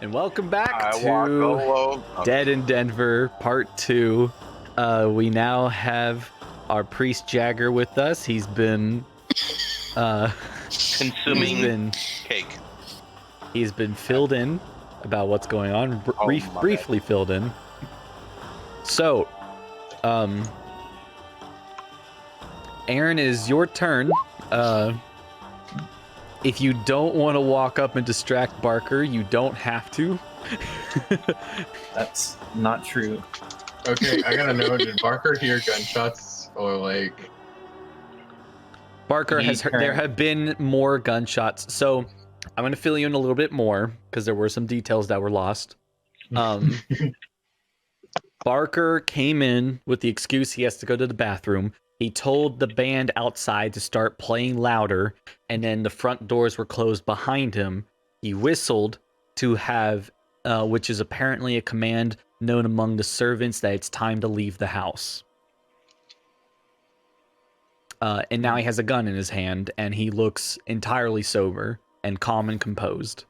And welcome back to Dead in Denver, Part 2. We now have our priest Jagger with us. He's been consuming cake. He's been filled in about what's going on, briefly filled in. So, Aaron, is your turn. If you don't want to walk up and distract Barker, you don't have to. That's not true. Okay, I gotta know, did Barker hear gunshots or like... Barker has heard, there have been more gunshots. So I'm going to fill you in a little bit more because there were some details that were lost. Barker came in with the excuse he has to go to the bathroom. He told the band outside to start playing louder, and then the front doors were closed behind him. He whistled to have, which is apparently a command known among the servants that it's time to leave the house. And now he has a gun in his hand, and he looks entirely sober and calm and composed.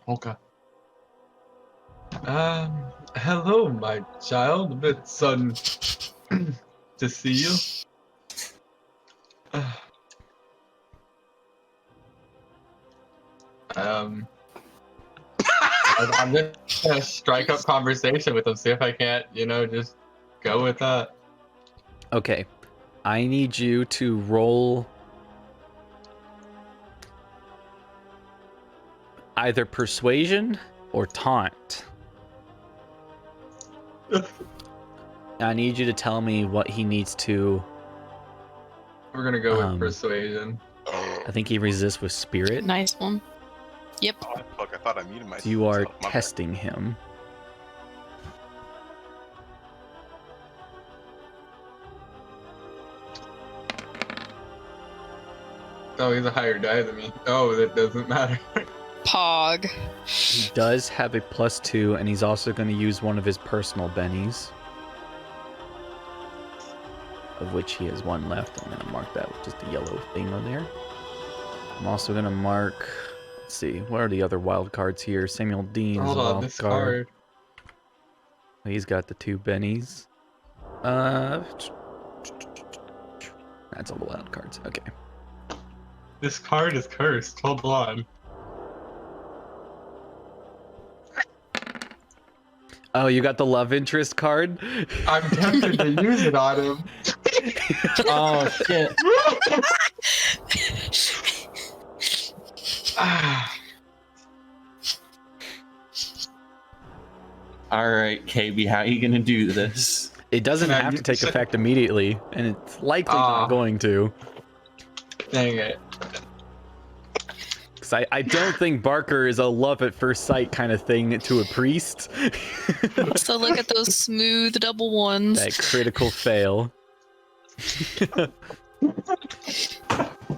Okay. Hello, my child. A bit sudden to see you. I'm just gonna strike up conversation with him, see if I can't, just go with that. Okay. I need you to roll either persuasion or taunt. I need you to tell me what he needs to... We're gonna go with persuasion. I think he resists with spirit. Nice one. Yep. Oh, fuck, I thought I muted myself. You are My testing him. Oh, he's a higher die than me. Oh, that doesn't matter. Pog. He does have a +2, and he's also going to use one of his personal bennies. Of which he has one left. I'm going to mark that with just a yellow thing on there. I'm also going to mark... Let's see, what are the other wild cards here? Samuel Dean is a wild this card. He's got the 2 bennies. That's all the wild cards. Okay. This card is cursed. Hold on. Oh, you got the love interest card? I'm tempted to use it on him. Oh, shit. Alright, KB, how are you gonna do this? It doesn't have to take effect immediately, and it's likely not going to. Dang it. Because I don't think Barker is a love at first sight kind of thing to a priest. So look at those smooth double ones. That critical fail.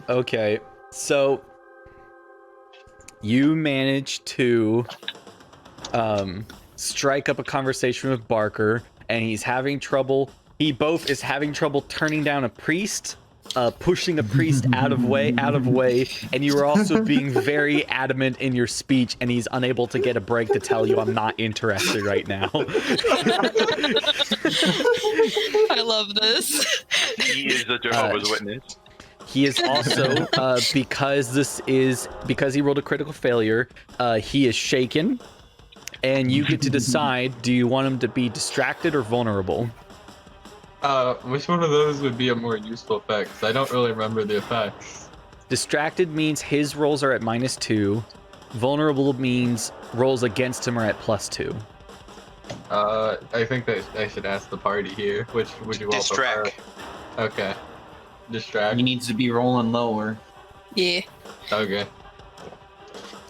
Okay, so you manage to strike up a conversation with Barker, and he's having trouble. He both is having trouble turning down a priest, pushing a priest out of way, and you are also being very adamant in your speech, and he's unable to get a break to tell you, I'm not interested right now. I love this. He is a Jehovah's Witness. He is also, because he rolled a critical failure, he is shaken, and you get to decide, do you want him to be distracted or vulnerable? Which one of those would be a more useful effect? 'Cause I don't really remember the effects. Distracted means his rolls are at -2. Vulnerable means rolls against him are at +2. I think that I should ask the party here. Which would you all prefer? Distract. Okay. Distract. He needs to be rolling lower. Yeah. Okay.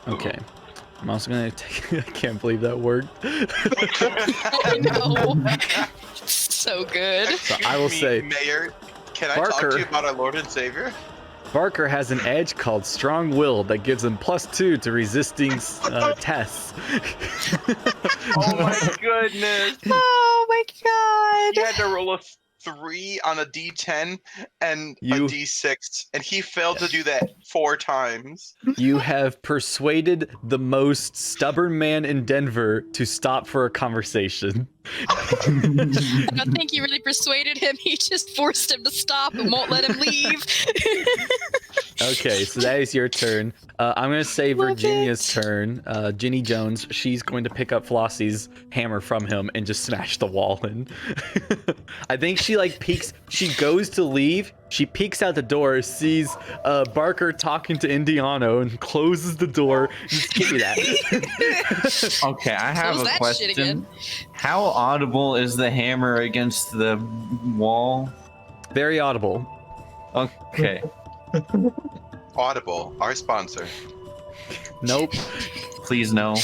Okay. I'm also gonna take... I can't believe that worked. I know. So good. So I will say... Mayor, can I Barker, talk to you about our Lord and Savior? Barker has an edge called Strong Will that gives him +2 to resisting tests. Oh my goodness. Oh my god. You had to roll a 3 on a D10 and a You- D6, and he failed to do that 4 times. You have persuaded the most stubborn man in Denver to stop for a conversation. I don't think you really persuaded him. He just forced him to stop and won't let him leave. Okay, so that is your turn. I'm going to say Love Virginia's it. turn. Ginny Jones, she's going to pick up Flossie's hammer from him and just smash the wall in. I think she like peeks. She goes to leave. She peeks out the door, sees Barker talking to Indiano, and closes the door. Just give me that. Okay, I have Close a that shit question. again. How audible is the hammer against the wall? Very audible. Okay. Audible, our sponsor. Nope. Please no.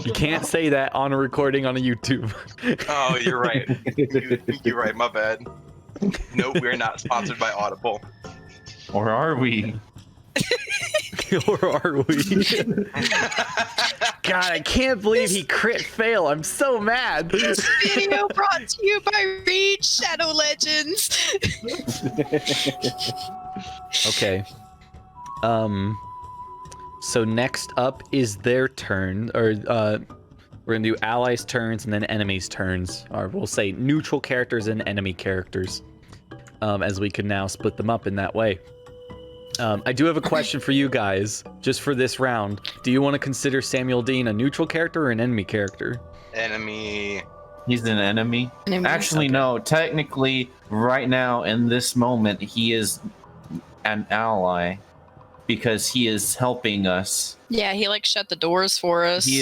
You can't say that on a recording on a YouTube. Oh, you're right. You're right. My bad. No, we're not sponsored by Audible. Or are we? Or are we? God, I can't believe he crit fail. I'm so mad. Video brought to you by Reed Shadow Legends. Okay. So next up is their turn, or we're gonna do allies' turns and then enemies' turns, or we'll say neutral characters and enemy characters, as we can now split them up in that way. I do have a question for you guys, just for this round. Do you want to consider Samuel Dean a neutral character or an enemy character? Enemy. He's an enemy. Actually, Okay. no. Technically, right now, in this moment, he is an ally because he is helping us. Yeah, he like shut the doors for us. He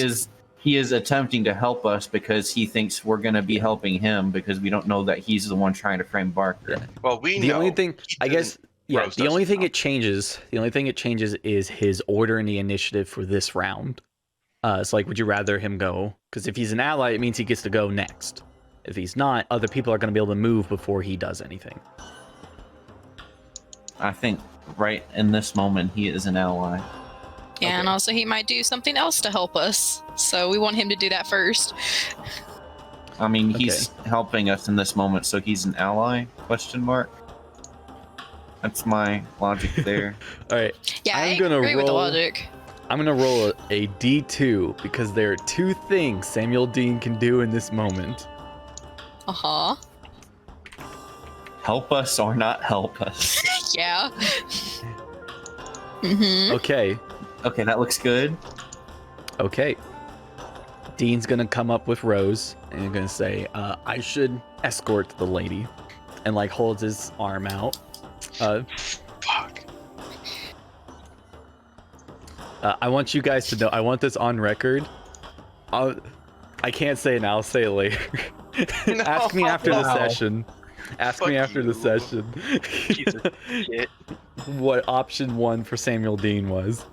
is attempting to help us because he thinks we're going to be helping him because we don't know that he's the one trying to frame Barker. Yeah. Well, we The know. only thing, he I guess, didn't yeah, roast the us only thing enough. it changes, is his order in the initiative for this round. It's like, would you rather him go? Because if he's an ally, it means he gets to go next. If he's not, other people are going to be able to move before he does anything. I think right in this moment, he is an ally. Yeah, and Okay. also he might do something else to help us. So we want him to do that first. I mean, he's helping us in this moment, so he's an ally? Question mark. That's my logic there. All right, Yeah, I'm I gonna agree with the roll- logic. I'm going to roll a D2 because there are 2 things Samuel Dean can do in this moment. Uh-huh. Help us or not help us. Yeah. Mm-hmm. Okay, Okay, that looks good. okay. Dean's going to come up with Rose and he's going to say, I should escort the lady, and like holds his arm out. Fuck. I want you guys to know, I want this on record. I can't say it now, I'll say it later. Ask me after the Wow. session. Ask Fuck me after the you. session. Piece of shit. What option 1 for Samuel Dean was.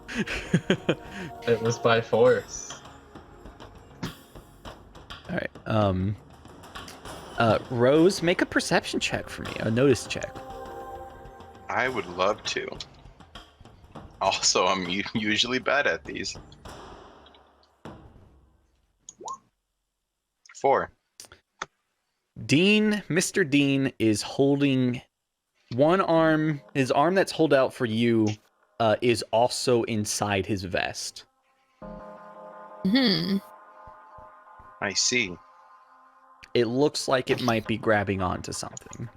It was by force. Alright, Rose, make a perception check for me, a notice check. I would love to. Also, I'm usually bad at these. 4. Mr. Dean is holding one arm, his arm that's held out for you is also inside his vest. Hmm. I see. It looks like it might be grabbing onto something.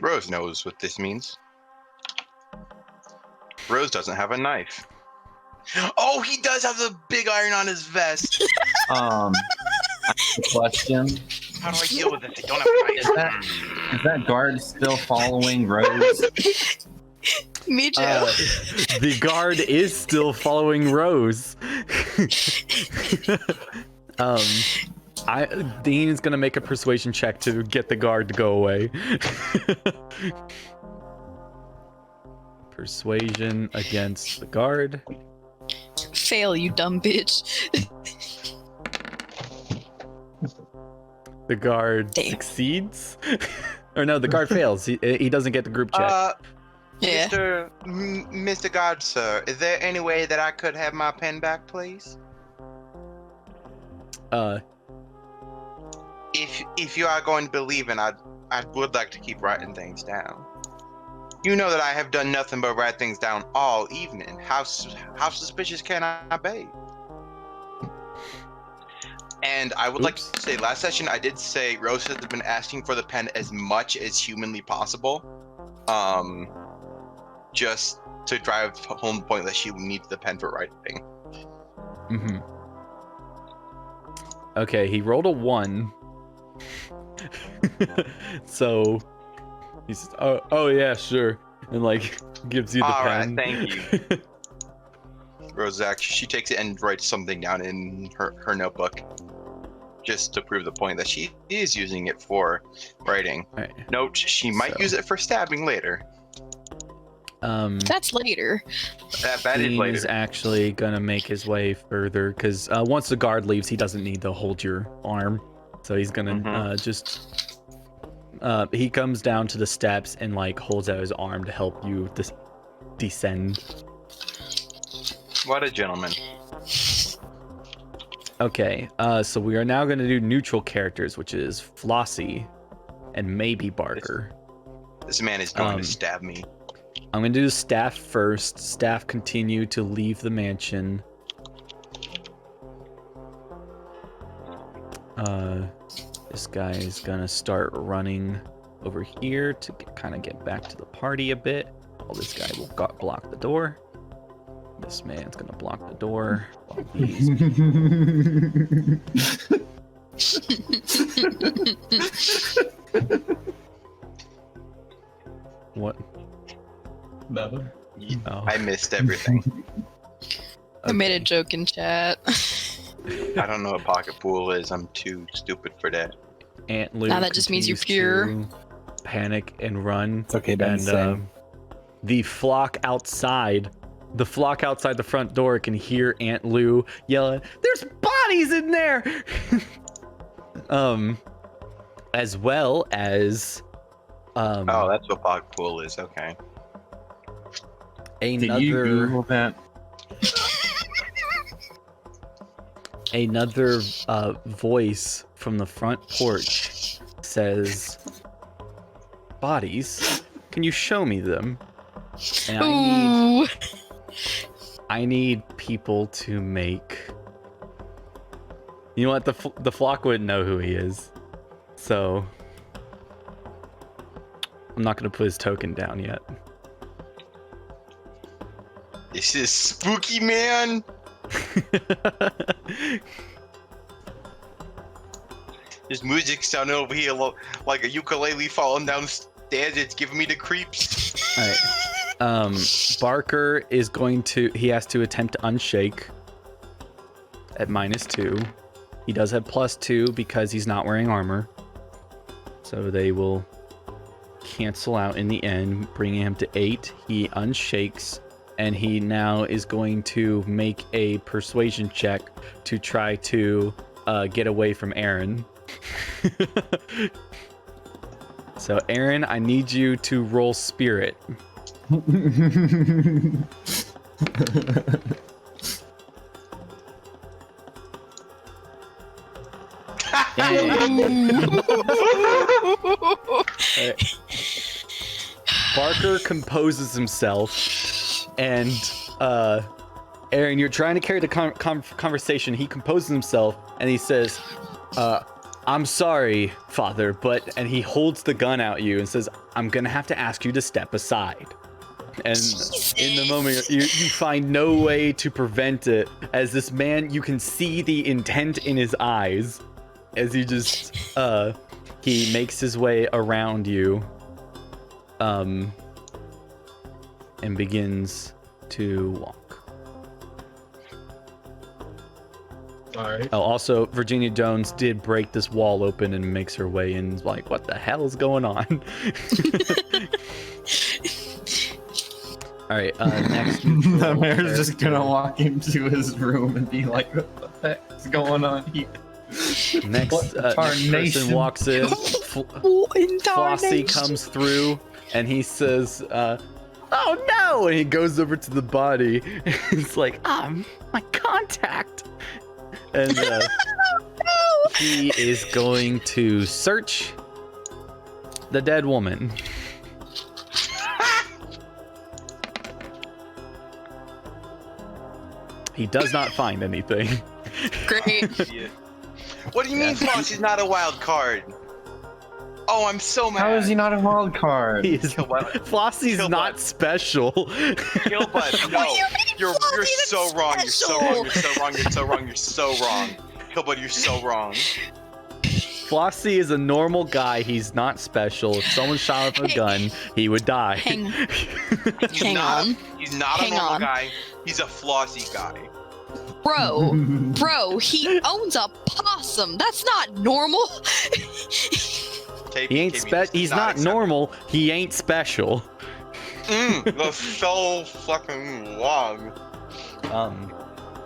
Rose knows what this means. Rose doesn't have a knife. Oh, he does have the big iron on his vest. I have a question. How do I deal with this? I don't have a Is knife. Is that guard still following Rose? Mijo. The guard is still following Rose. Dean is gonna make a persuasion check to get the guard to go away. Persuasion against the guard. Fail, you dumb bitch. The guard Damn. succeeds. Or no, the guard fails. He doesn't get the group check. Yeah. Mr. God, sir, is there any way that I could have my pen back, please? Uh, If you are going to believe in, I'd I would like to keep writing things down. You know that I have done nothing but write things down all evening. How suspicious can I be? And I would like to say, last session I did say Rose has been asking for the pen as much as humanly possible, just to drive home the point that she needs the pen for writing. Mm-hmm. Okay, he rolled a 1. So he says, "Oh yeah, sure," and like gives you the All pen. right, thank you. Rose actually, she takes it and writes something down in her notebook, just to prove the point that she is using it for writing. Right. Note, she might use it for stabbing later. That's later. That is Dean later. is actually gonna make his way further because once the guard leaves, he doesn't need to hold your arm, so he's gonna he comes down to the steps and like holds out his arm to help you descend. What a gentleman. Okay, so we are now gonna do neutral characters, which is Flossie and maybe Barker. This man is going to stab me. I'm gonna do Staff first. Staff continue to leave the mansion. This guy is gonna start running over here to kind of get back to the party a bit. While this guy will block the door. This man's gonna block the door. While he's... What? Nothing. Oh. I missed everything. I made a joke in chat. I don't know what pocket pool is. I'm too stupid for that. Aunt Lou Now that just means you're continues to panic and run. It's okay, Ben. And the flock outside the front door can hear Aunt Lou yelling, "There's bodies in there!" As well as Oh, that's what pocket pool is. Okay. Did you Google that? another voice from the front porch says, "Bodies? Can you show me them?" And Ooh. I need people to make. You know what? The flock wouldn't know who he is, so I'm not gonna put his token down yet. This is spooky, man. This music sounding over here like a ukulele falling downstairs. It's giving me the creeps. All right. Barker is going to. He has to attempt to unshake at -2. He does have +2 because he's not wearing armor, so they will cancel out in the end, bringing him to 8. He unshakes, and he now is going to make a persuasion check to try to get away from Aarón. So Aarón, I need you to roll spirit. Barker composes himself, and Aarón, you're trying to carry the conversation. He composes himself, and he says, "I'm sorry, Father, but..." And he holds the gun at you and says, "I'm gonna have to ask you to step aside." And in the moment, you find no way to prevent it, as this man, you can see the intent in his eyes, as he just, he makes his way around you, and begins to walk. Alright. Oh, also, Virginia Jones did break this wall open and makes her way in, like, what the hell is going on? Alright, next. The mayor's just gonna walk into his room and be like, "What the heck's going on here?" Next person Tarnation. walks in. Flossie comes through, and he says, "Oh no!" And he goes over to the body. It's like, my contact. And he is going to search the dead woman. He does not find anything. Great. Yeah. What do you mean Flossie's not a wild card? Oh, I'm so mad. How is he not a wild card? Flossie's Killbud. not special. Killbud, no. What do you mean You're Flossie's so wrong. You're so special? wrong. You're so wrong. You're so wrong. You're so wrong. Killbud, you're so wrong. Flossie is a normal guy. He's not special. If someone shot him with a gun, he would die. Hang He's Hang not, on. He's not a Hang normal on. guy. He's a Flossie guy. Bro, he owns a possum. That's not normal. He ain't he's not normal. He ain't special. That's so fucking wrong.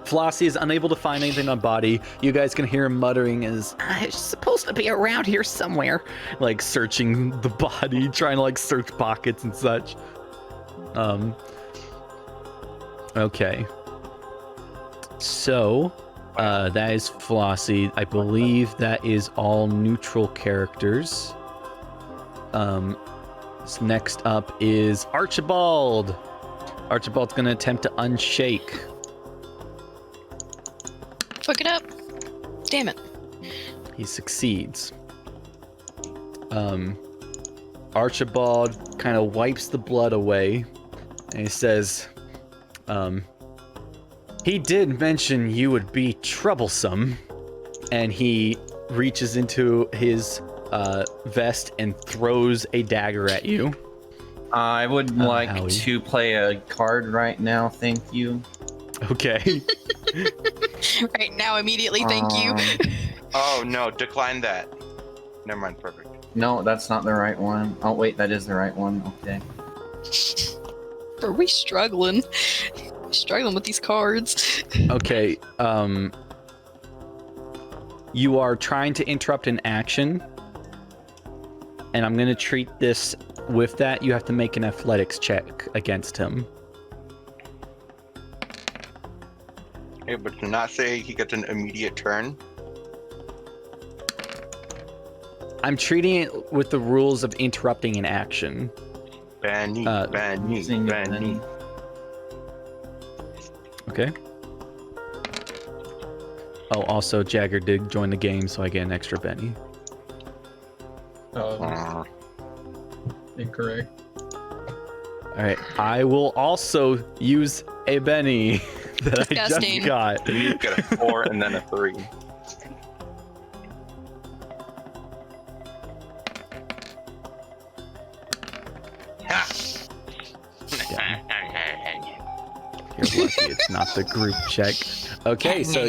Flossie is unable to find anything on body. You guys can hear him muttering as it's supposed to be around here somewhere, like searching the body, trying to like search pockets and such. Okay. So, that is Flossie. I believe that is all neutral characters. So next up is Archibald. Archibald's gonna attempt to unshake. Fuck it up. Damn it. He succeeds. Archibald kind of wipes the blood away, and he says, he did mention you would be troublesome, and he reaches into his vest and throws a dagger at you. I would like Howie. to play a card right now, thank you. Okay. Right now, immediately, thank you. Oh no, decline that. Never mind, perfect. No, that's not the right one. Oh wait, that is the right one. Okay. Are we struggling? Struggling with these cards. Okay. You are trying to interrupt an action, and I'm gonna treat this with that. You have to make an athletics check against him. Hey, but to not say he gets an immediate turn. I'm treating it with the rules of interrupting an action. Benny, Benny, Using Benny. Benny. Okay. Oh, also Jagger did join the game, so I get an extra Benny. Incorrect. All right. I will also use a Benny that I Disgusting. just got. You get a 4 and then a 3. You're lucky it's not the group check. Okay, so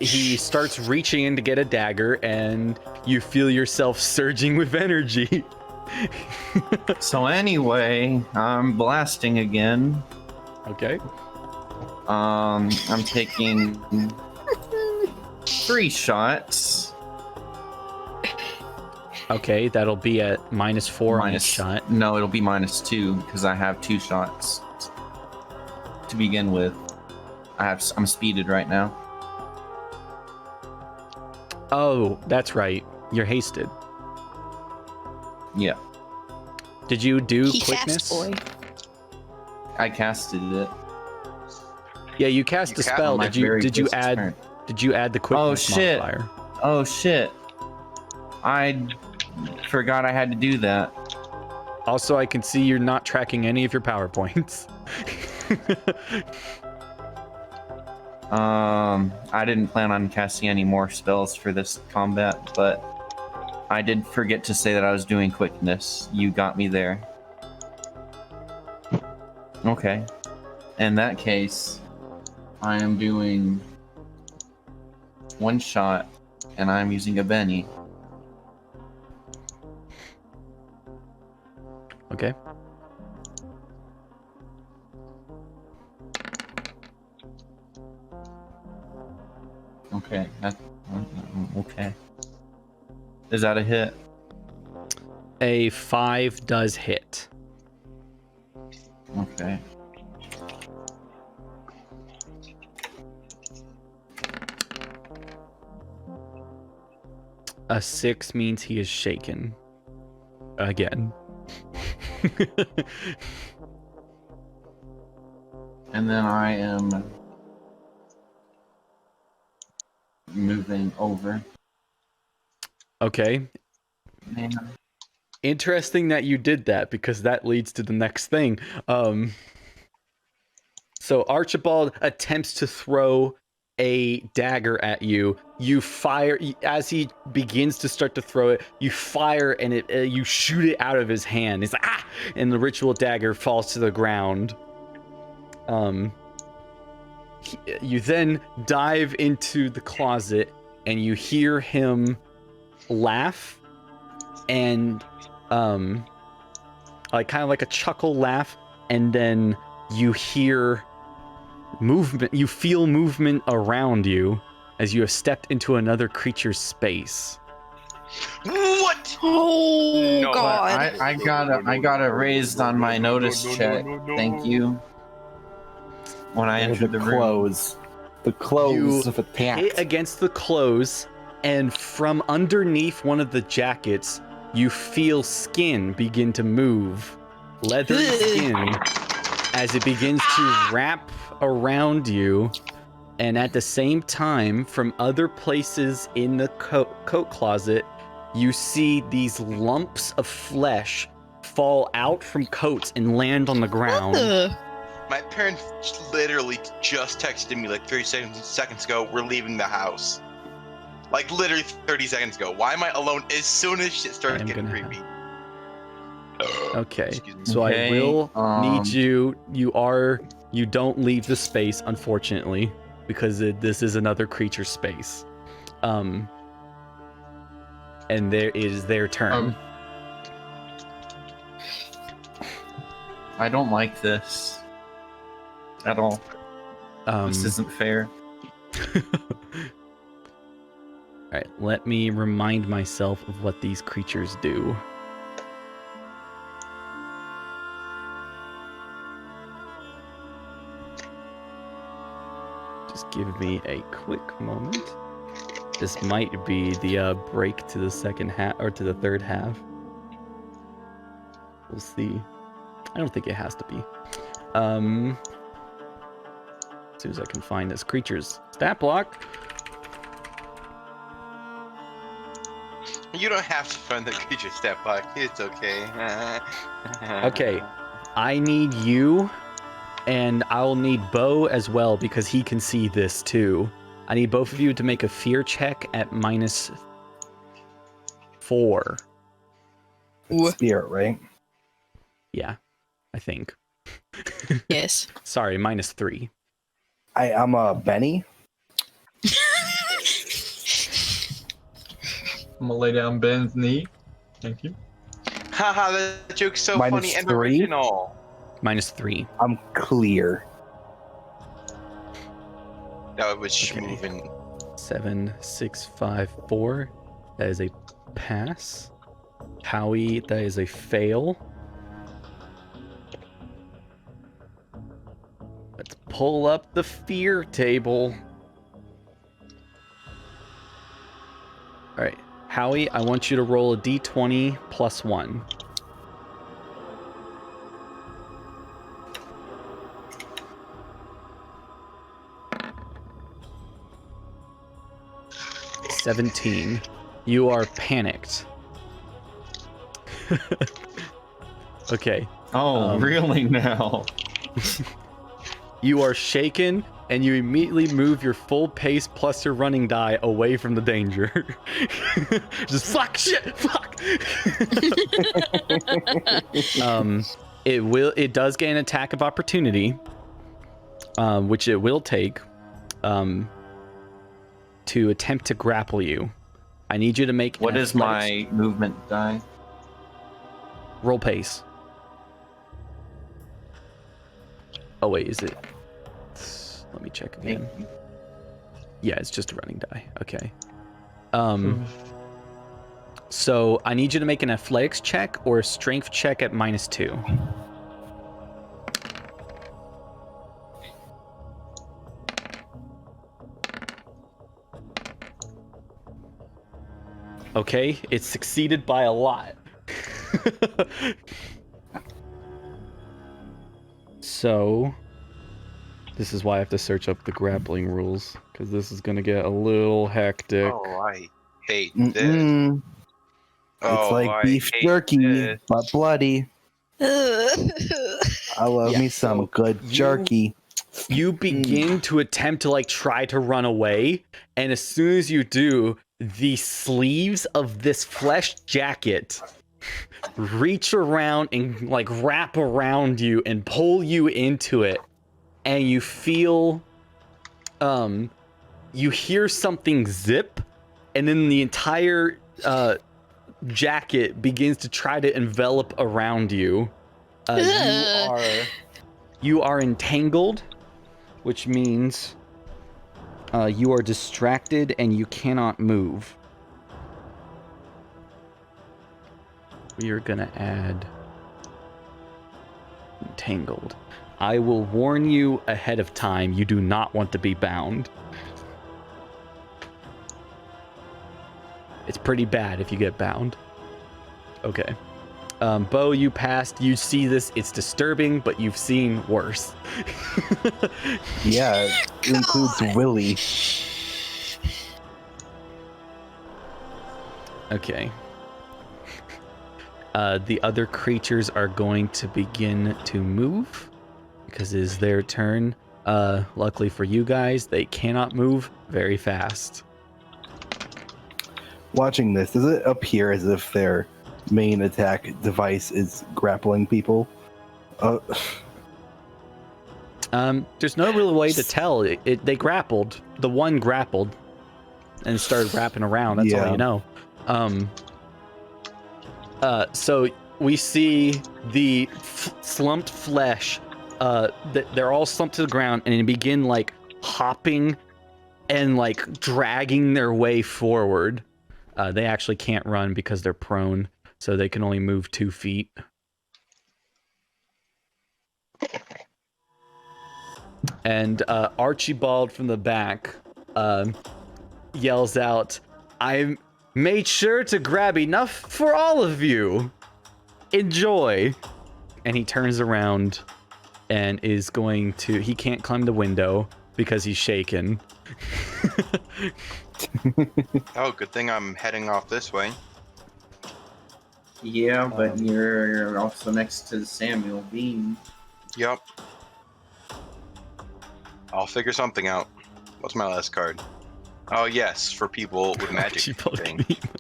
he starts reaching in to get a dagger, and you feel yourself surging with energy. So anyway, I'm blasting again. Okay. I'm taking 3 shots. Okay, that'll be at -4 on each shot. No, it'll be -2 because I have 2 shots to begin with. I'm speeded right now. Oh, that's right. You're hasted. Yeah, Did you do He quickness? fast boy. I casted it. Yeah, you cast You a cast spell. on my Did you very did you first add turn. did you add the quickness shit. modifier? Oh shit! I forgot I had to do that. Also, I can see you're not tracking any of your PowerPoints. I didn't plan on casting any more spells for this combat, but I did forget to say that I was doing quickness. You got me there. Okay. In that case, I am doing 1 shot, and I'm using a Benny. Okay. Okay. Okay. Is that a hit? A 5 does hit. Okay. A 6 means he is shaken. again. And then I am moving over. Okay. Man. Interesting that you did that, because that leads to the next thing. So Archibald attempts to throw a dagger at you. You fire as he begins to start to throw it. You fire and you shoot it out of his hand. It's like, ah! And the ritual dagger falls to the ground. You then dive into the closet and you hear him laugh, and like kind of like a chuckle laugh, and then you hear movement. You feel movement around you as you have stepped into another creature's space. What? Oh No, God! I got it raised on my notice check. Thank you. When I entered the room. clothes. The clothes of attack. Hit against the clothes, and from underneath one of the jackets, you feel skin begin to move. Leathery skin, as it begins to wrap around you. And at the same time, from other places in the coat closet, you see these lumps of flesh fall out from coats and land on the ground. My parents literally just texted me like 30 seconds ago, we're leaving the house. Like literally 30 seconds ago. Why am I alone as soon as shit started getting creepy? Okay, Excuse me. so I Okay, will need you. You don't leave the space, unfortunately, because this is another creature space. And there is their turn. I don't like this at all. This isn't fair. Alright, let me remind myself of what these creatures do. Just give me a quick moment. This might be the break to the second half, or to the third half. We'll see. I don't think it has to be. As soon as I can find this creature's stat block. You don't have to find the creature stat block. It's okay. Okay, I need you, and I'll need Bo as well, because he can see this too. I need both of you to make a fear check at -4. Spirit, right? Yeah, I think. Yes. Sorry, -3. I'm a Benny. I'm gonna lay down Ben's knee. Thank you. Haha, that joke's so -3? funny and original. -3. I'm clear. That was Okay. moving. 7, 6, 5, 4. That is a pass. Howie, that is a fail. Let's pull up the fear table. All right, Howie, I want you to roll a d20 plus 1. $17. You are panicked. Okay. Oh, really now? You are shaken, and you immediately move your full pace plus your running die away from the danger. Just fuck shit, fuck. It does gain attack of opportunity, which it will take, to attempt to grapple you. I need you to make. What is my movement die? Roll pace. Oh wait, is it? Let me check again. Yeah, it's just a running die. Okay. So I need you to make an athletics check or a strength check at -2. Okay, it's succeeded by a lot. So, this is why I have to search up the grappling rules, because this is gonna get a little hectic. Oh, I hate this. Mm-mm. Oh, It's like I beef hate jerky, this. but bloody. I love Yeah, me some so good jerky. You begin to attempt to like try to run away, and as soon as you do, the sleeves of this flesh jacket reach around and like wrap around you and pull you into it, and you feel you hear something zip, and then the entire jacket begins to try to envelop around you. You are entangled, which means you are distracted and you cannot move. We are gonna add entangled. I will warn you ahead of time, you do not want to be bound. It's pretty bad if you get bound. Okay. Bo, you passed. You see this. It's disturbing, but you've seen worse. Yeah, it includes Willie. Okay. The other creatures are going to begin to move because it is their turn. Luckily for you guys, they cannot move very fast. Watching this, does it appear as if their main attack device is grappling people? There's no real way to tell. They grappled. The one grappled and started wrapping around. That's all Yeah. you know. So we see the slumped flesh. They're all slumped to the ground, and they begin like hopping and like dragging their way forward. They actually can't run because they're prone, so they can only move 2 feet. And Archibald from the back yells out, "I made sure to grab enough for all of you. Enjoy." And he turns around and is going to... He can't climb the window because he's shaken. Oh, good thing I'm heading off this way. Yeah, but you're also next to Samuel Bean. Yup. I'll figure something out. What's my last card? Oh, yes, for people with magic Archibald thing. can eat my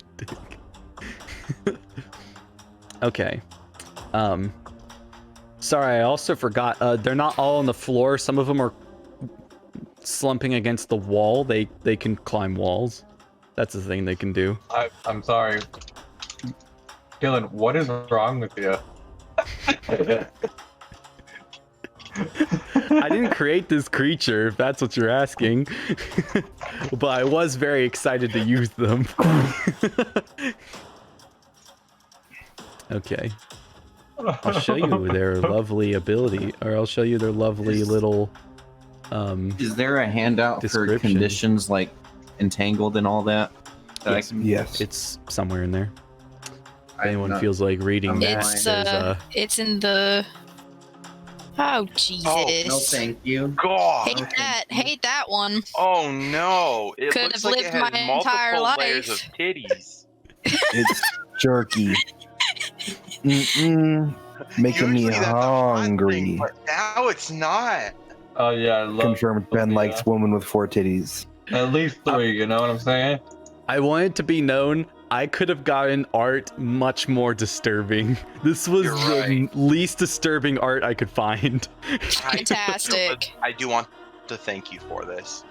dick. Okay. Sorry, I also forgot. They're not all on the floor. Some of them are slumping against the wall. They can climb walls. That's the thing they can do. I'm sorry. Dylan, what is wrong with you? I didn't create this creature, if that's what you're asking. But I was very excited to use them. Okay. I'll show you their lovely ability, or I'll show you their lovely little Is there a handout for description. conditions like entangled and all that? Yes. Yes. It's somewhere in there. If I'm anyone not- feels like reading I'm that, It's there's it's in the. Oh Jesus! No, thank you. God! Hate that one. Oh no! It Could looks have like lived it has my multiple entire layers of life. titties. It's jerky. Mm-mm. Making me Usually that's a hot hungry. thing, but now it's not. Oh yeah, I love Confirmed Ben likes women with 4 titties. at least 3. You know what I'm saying? I want it to be known I could have gotten art much more disturbing. This was You're the right. least disturbing art I could find. Fantastic. I do want to thank you for this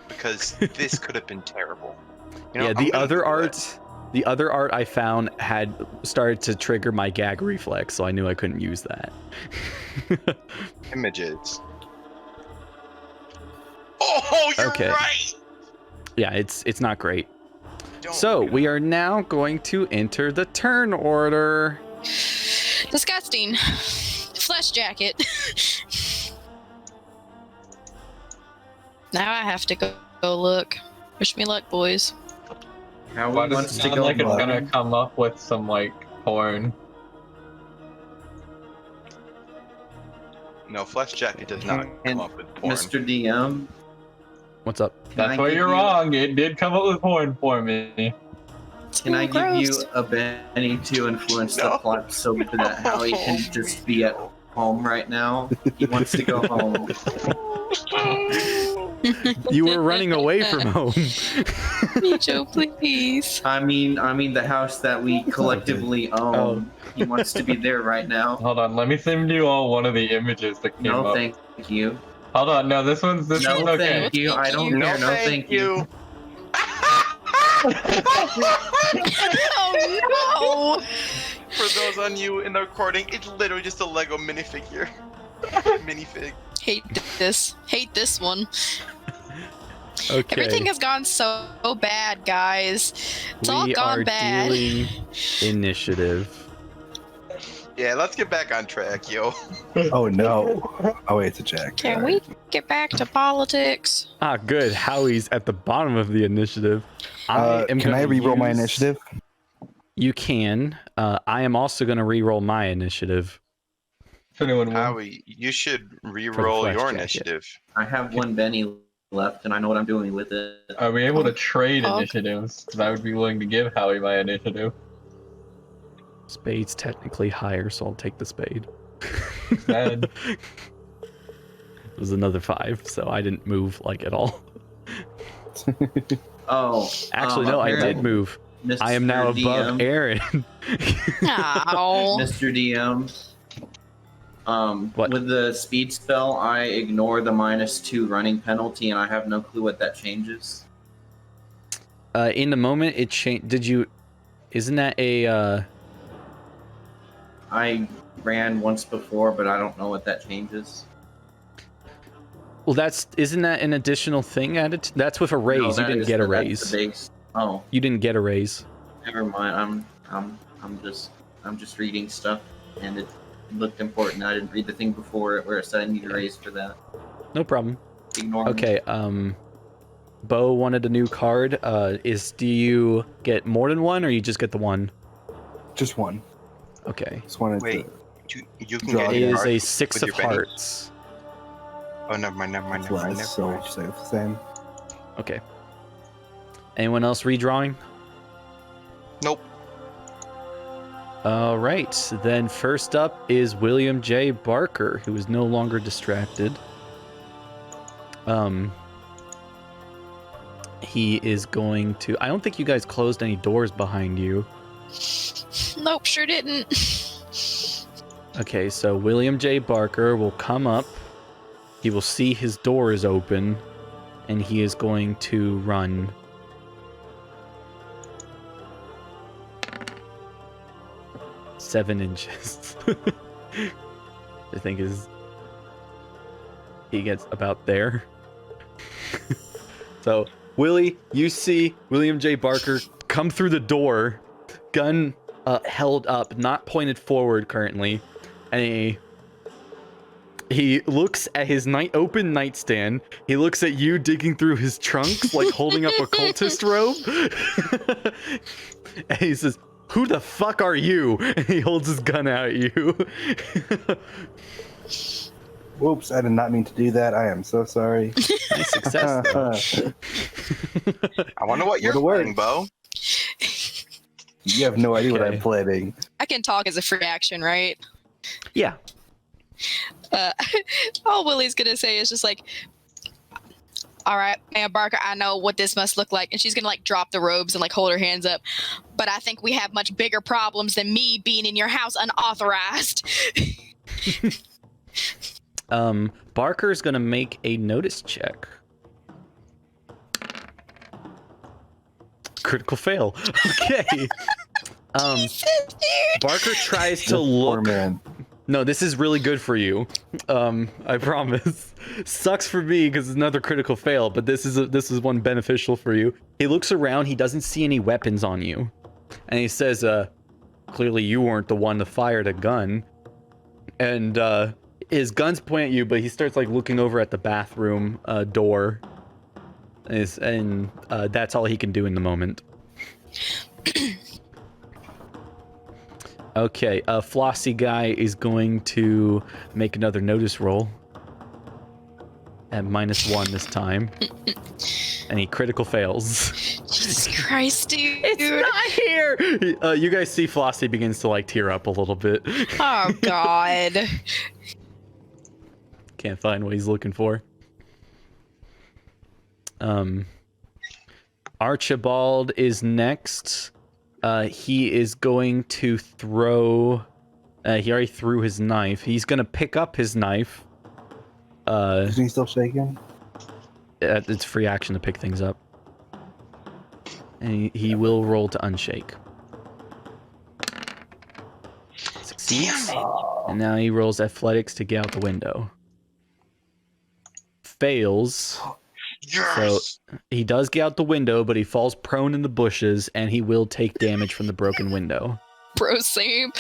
because this could have been terrible. You know, Yeah, I'm the gonna other do art, the other art I found had started to trigger my gag reflex, so I knew I couldn't use that. images. Oh, you're Okay. right. Yeah, it's not great. Don't So look at we are now going to enter the turn order. Disgusting. Flesh jacket. Now I have to go look. Wish me luck, boys. How Why we does want it to sound go like it's about gonna it? come up with some like porn? No, Flesh Jacket does not come up with porn. Mr. DM, What's up? can I That's where give you're you- wrong. It did come up with porn for me. Can I give you Gross. a Benny to influence No. the plot so that Howie can just be at home right now? He wants to go home. You were running away from home. Mijo, please. I mean the house that we collectively own. He wants to be there right now. Hold on, let me send you all one of the images that came No, up. thank you. Hold on, no, this one's No, okay. thank you. I don't No, care. No, thank you. Oh For those on you in the recording, it's literally just a Lego minifigure. Minifig. no! Hate this. Hate this one. Okay. Everything has gone so bad, guys. It's all we gone are bad. dealing initiative. Yeah, let's get back on track, yo. Oh no. Oh wait, it's a jack. Can we get back to politics? Ah, good. Howie's at the bottom of the initiative. Can I re-roll my initiative? You can. I am also going to re-roll my initiative. If anyone wants. Howie, you should re-roll Flesh your Jacket. initiative. I have one Benny left, and I know what I'm doing with it. Are we able to trade Fuck. initiatives? Because I would be willing to give Howie my initiative. Spade's technically higher, so I'll take the spade. Sad. It was another 5, so I didn't move like at all. Oh, Actually, no, I did move. Mr. I am now above DM, Aaron. Ow. Mr. DM. What? With the speed spell, I ignore the -2 running penalty, and I have no clue what that changes. In the moment, it changed. Did you? Isn't that a? I ran once before, but I don't know what that changes. Well, isn't that an additional thing added? That's with a raise. No, You that didn't is get a that's raise. the base. Oh, You didn't get a raise. never mind. I'm just reading stuff, and it looked important. I didn't read the thing before it where it said I need a raise for that. No problem. Ignore me. Okay. Bo wanted a new card. Do you get more than one, or you just get the one? Just one. Okay. Just wanted Wait. to. You can Draw get It a is card a with 6 your of Benny? hearts. Oh, never mind, never mind, That's never mind. why, Never so mind. say it's the same. Okay. Anyone else redrawing? Nope. All right. Then first up is William J. Barker, who is no longer distracted. He is going to. I don't think you guys closed any doors behind you. Nope, sure didn't. Okay, so William J. Barker will come up. He will see his door is open, and he is going to run. Seven inches. I think he gets about there. So, Willie, you see William J. Barker come through the door, gun held up, not pointed forward currently, and he looks at his open nightstand. He looks at you digging through his trunks, like holding up a cultist robe. And he says, "Who the fuck are you?" And he holds his gun out at you. Whoops, I did not mean to do that. I am so sorry. Nice success, though. I wonder what you're What'll work? playing, Bo. You have no idea what Okay. I'm planning. I can talk as a free action, right? Yeah. All Willie's gonna say is just like, all right, Mayor Barker, I know what this must look like. And she's gonna like drop the robes and like hold her hands up. But I think we have much bigger problems than me being in your house unauthorized. Barker's gonna make a notice check. Critical fail. Okay. Barker tries to Poor look. man. No, this is really good for you. I promise. Sucks for me because it's another critical fail, but this is one beneficial for you. He looks around. He doesn't see any weapons on you, and he says, "Clearly, you weren't the one to fire the gun." And his gun's pointing at you, but he starts like looking over at the bathroom door, and that's all he can do in the moment. Okay, Flossy guy is going to make another notice roll at -1 this time, and he critical fails. Jesus Christ, dude. It's not here. You guys see Flossy begins to like tear up a little bit. Oh, God. Can't find what he's looking for. Archibald is next. He is going to throw. He already threw his knife. He's gonna pick up his knife. Is he still shaking? It's free action to pick things up, and he will roll to unshake. Succeeds. And now he rolls athletics to get out the window. Fails. Yes. So he does get out the window, but he falls prone in the bushes, and he will take damage from the broken window. Bro, same.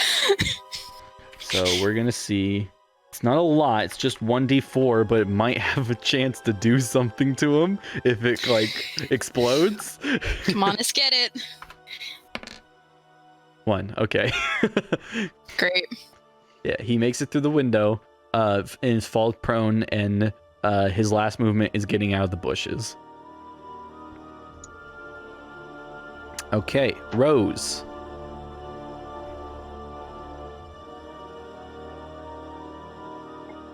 So we're gonna see. It's not a lot. It's just 1d4, but it might have a chance to do something to him if it like explodes. Come on, let's get it. 1. Okay. Great. Yeah, he makes it through the window, and falls prone, and his last movement is getting out of the bushes. Okay, Rose.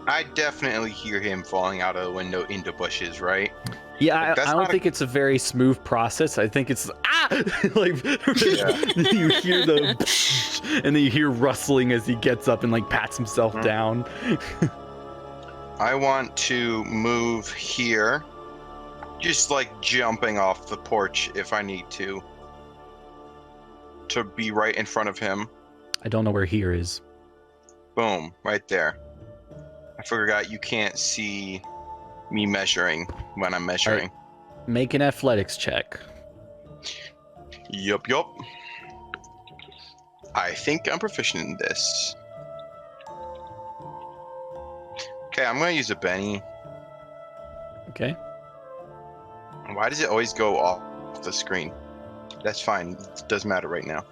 I definitely hear him falling out of the window into bushes, right? Yeah, That's I don't not a- think it's a very smooth process. I think it's like you hear the and then you hear rustling as he gets up and like pats himself down. I want to move here, just like jumping off the porch if I need to be right in front of him. I don't know where here is. Boom, right there. I forgot you can't see me measuring when I'm measuring. Make an athletics check. Yup. I think I'm proficient in this. Okay, I'm gonna use a Benny. Okay. Why does it always go off the screen? That's fine. It doesn't matter right now.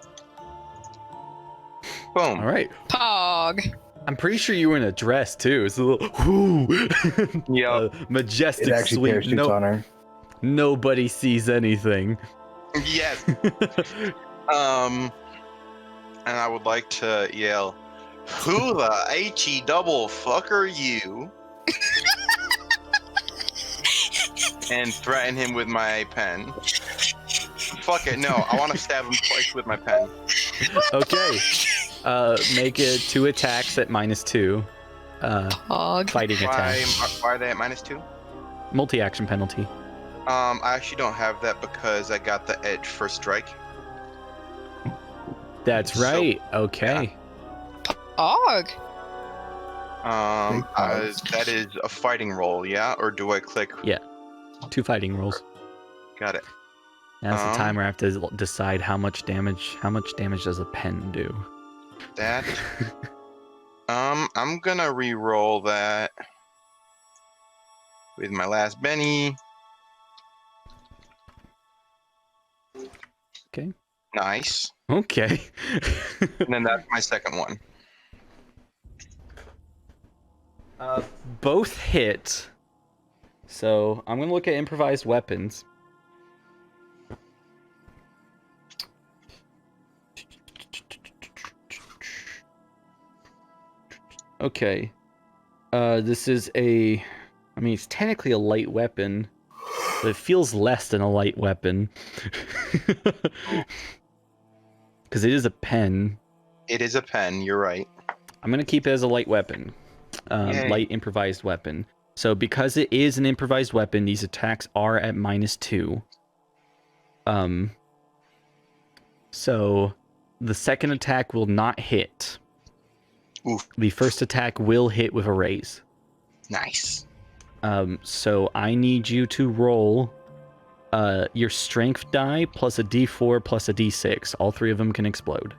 Boom. All right. Pog. I'm pretty sure you were in a dress too. It's a little Yep. Majestic It actually sweep. parachutes on her. Nobody sees anything. Yes. And I would like to yell, "Who the HE double fuck are you?" and threaten him with my pen. Fuck it, no. I want to stab him twice with my pen. Okay. Make it 2 attacks at -2. Pog. Fighting attack. Why are they at -2? Multi-action penalty. I actually don't have that because I got the edge first strike. That's So, right. Okay. Pog. That is a fighting roll, yeah? Or do I click? Yeah. 2 fighting rolls. Got it. Now's the time where I have to decide how much damage does a pen do. That. I'm gonna re-roll that with my last Benny. Okay. Nice. Okay. And then that's my second one. Both hit. So I'm gonna look at improvised weapons. Okay. This is I mean, it's technically a light weapon, but it feels less than a light weapon. Because it is a pen. It is a pen, you're right. I'm going to keep it as a light weapon. Yay. Light improvised weapon. So because it is an improvised weapon, these attacks are at -2. So the second attack will not hit. Oof. The first attack will hit with a raise. Nice. So I need you to roll your strength die plus a d4 plus a d6. All 3 of them can explode.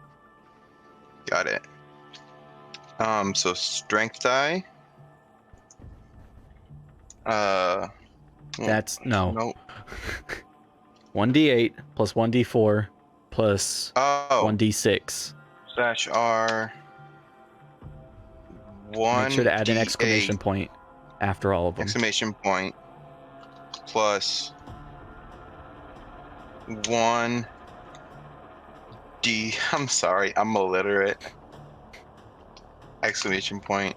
Got it. So strength die. That's no. No. 1d8 plus 1d4 plus Oh. 1d6. /R. Make sure to add an 1d8 exclamation point after all of them. exclamation point plus 1d. I'm sorry, I'm illiterate. Exclamation point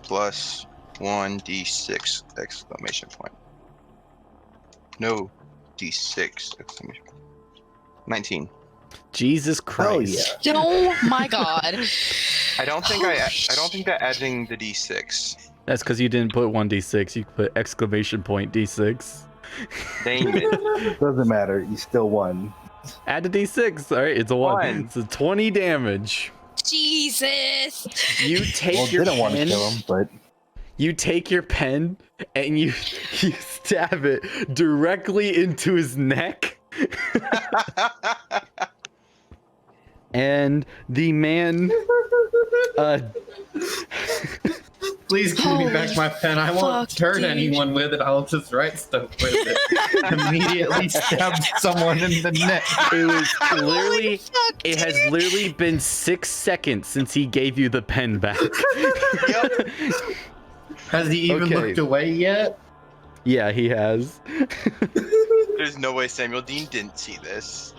plus 1d6 exclamation point. No, d6 exclamation point. 19. Jesus Christ. yeah. Oh my god. I don't think that adding the d6. That's because you didn't put 1d6. You put exclamation point d6. Dang it. Doesn't matter. You still won. Add the d6. All right, it's a 1. One. It's a 20 damage. Jesus. You take Well, your didn't want to pen. kill him, but You take your pen and you stab it directly into his neck. And the man Please give me back my pen. I won't fuck, hurt dude. anyone with it. I'll just write stuff with it. Immediately stab someone in the neck. it was literally Fuck, it has literally been 6 seconds since he gave you the pen back. Yep. Has he even Okay. looked away yet? Yeah, he has. There's no way Samuel Dean didn't see this.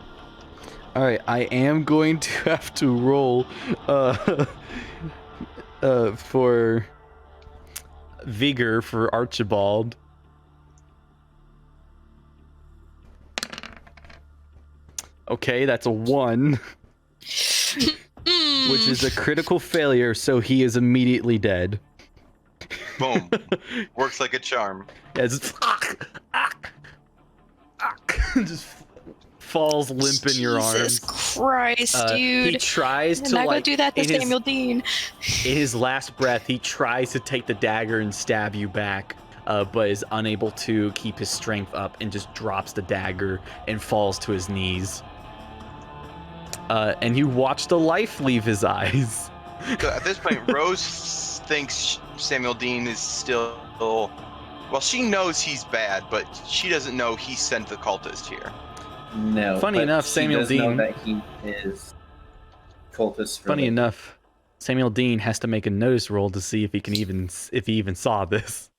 All right, I am going to have to roll for vigor for Archibald. Okay, that's a 1, which is a critical failure, so he is immediately dead. Boom. Works like a charm. Yeah, it's just falls limp in your Jesus arms. Christ, He dude. tries I'm to not gonna like do that to in his- Samuel Dean. in his last breath, he tries to take the dagger and stab you back, but is unable to keep his strength up and just drops the dagger and falls to his knees. And you watch the life leave his eyes. So at this point, Rose thinks Samuel Dean is still. Well, she knows he's bad, but she doesn't know he sent the cultist here. No. Funny but enough, she Samuel does know Dean- that he is cultist. Funny related. enough, Samuel Dean has to make a notice roll to see if he even saw this.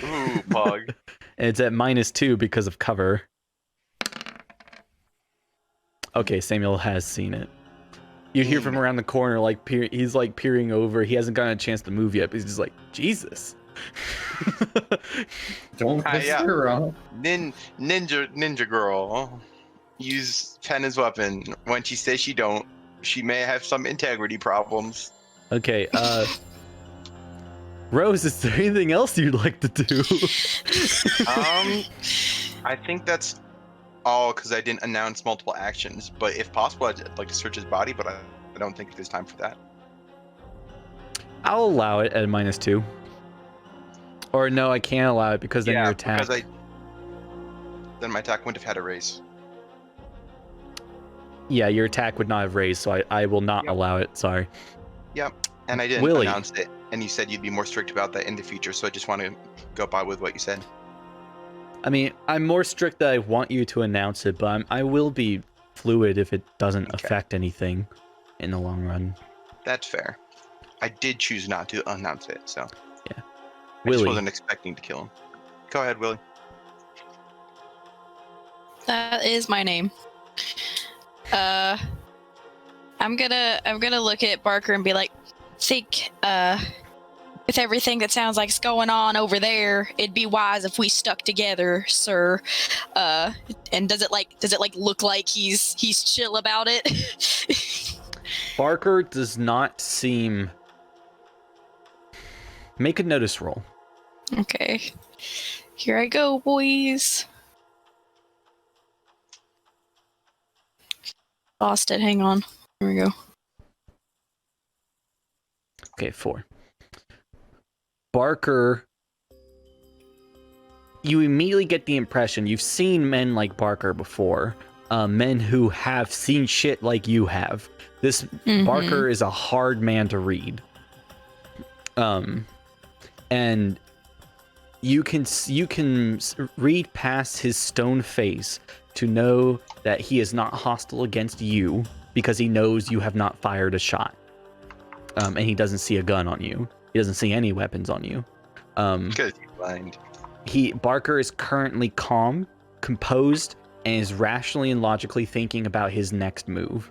Ooh, pug. And it's at -2 because of cover. Okay, Samuel has seen it. You hear from around the corner, like he's like peering over. He hasn't gotten a chance to move yet, but he's just like, Jesus. Don't piss yeah. her off. Ninja girl. Use pen as weapon. When she says she don't, she may have some integrity problems. Okay, Rose, is there anything else you'd like to do? I think that's all because I didn't announce multiple actions. But if possible, I'd like to search his body, but I don't think there's time for that. I'll allow it at -2. Or no, I can't allow it because then your attack. because then my attack wouldn't have had a raise. Yeah, your attack would not have raised, so I will not Yep. allow it. Sorry. And I didn't Willie. announce it. And you said you'd be more strict about that in the future, so I just want to go by with what you said. I mean, I'm more strict that I want you to announce it, but I will be fluid if it doesn't Okay. affect anything in the long run. That's fair. I did choose not to announce it, so. Yeah. I just Willie. wasn't expecting to kill him. Go ahead, Willie. That is my name. I'm gonna look at Barker and be like, think, with everything that sounds like is going on over there, it'd be wise if we stuck together, sir. And does it look like he's chill about it? Barker does not seem. Make a notice roll. Okay. Here I go, boys. Lost it. Hang on. Here we go. Okay, 4. Barker. You immediately get the impression you've seen men like Barker before. Men who have seen shit like you have. This Mhm. Barker is a hard man to read. And you can read past his stone face to know that he is not hostile against you, because he knows you have not fired a shot. And he doesn't see a gun on you. He doesn't see any weapons on you. Because he's blind. Barker is currently calm, composed, and is rationally and logically thinking about his next move.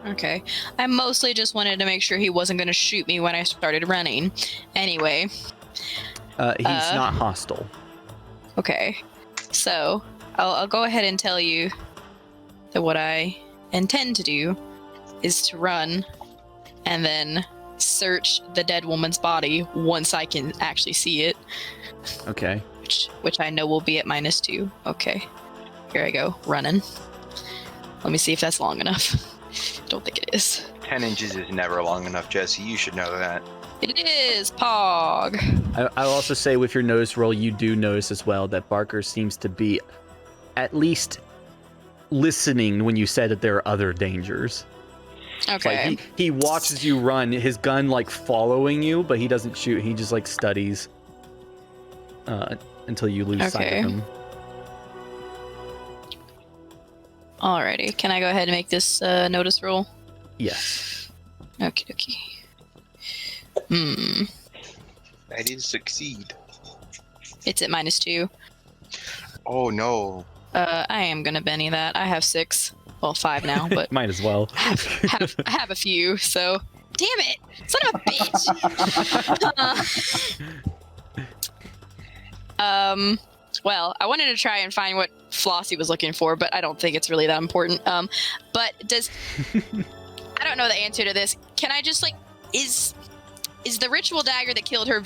Okay. I mostly just wanted to make sure he wasn't going to shoot me when I started running. Anyway. He's not hostile. Okay. So, I'll go ahead and tell you that what I intend to do is to run and then search the dead woman's body once I can actually see it. Okay. Which I know will be at -2. Okay. Here I go, running. Let me see if that's long enough. Don't think it is. 10 inches is never long enough, Jesse. You should know that. It is, Pog. I'll also say with your notice roll, you do notice as well that Barker seems to be at least listening when you said that there are other dangers. Okay. Like he watches you run, his gun like following you, but he doesn't shoot. He just like studies until you lose sight Okay. of him. Alrighty. Can I go ahead and make this notice roll? Yes. Okay. I did succeed. It's at -2. Oh no. I am gonna Benny that. I have 6. Well, 5 now, but Might as well. I have a few, so... Damn it! Son of a bitch! Well, I wanted to try and find what Flossie was looking for, but I don't think it's really that important. But does... I don't know the answer to this. Can I just, like... Is the ritual dagger that killed her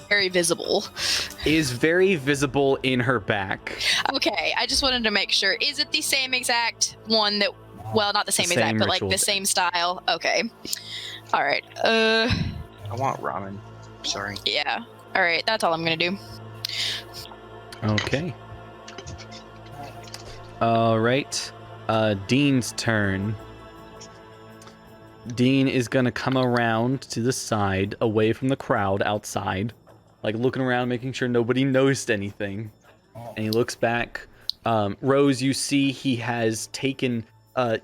very visible? Is very visible in her back. Okay, I just wanted to make sure. Is it the same exact one that... Well, not the same exact, but, like, the same style? Okay. All right. I want ramen. Sorry. Yeah. All right, that's all I'm gonna do. Okay. All right. Dean's turn. Dean is gonna come around to the side, away from the crowd outside, like looking around, making sure nobody noticed anything. And he looks back. Rose, you see he has taken.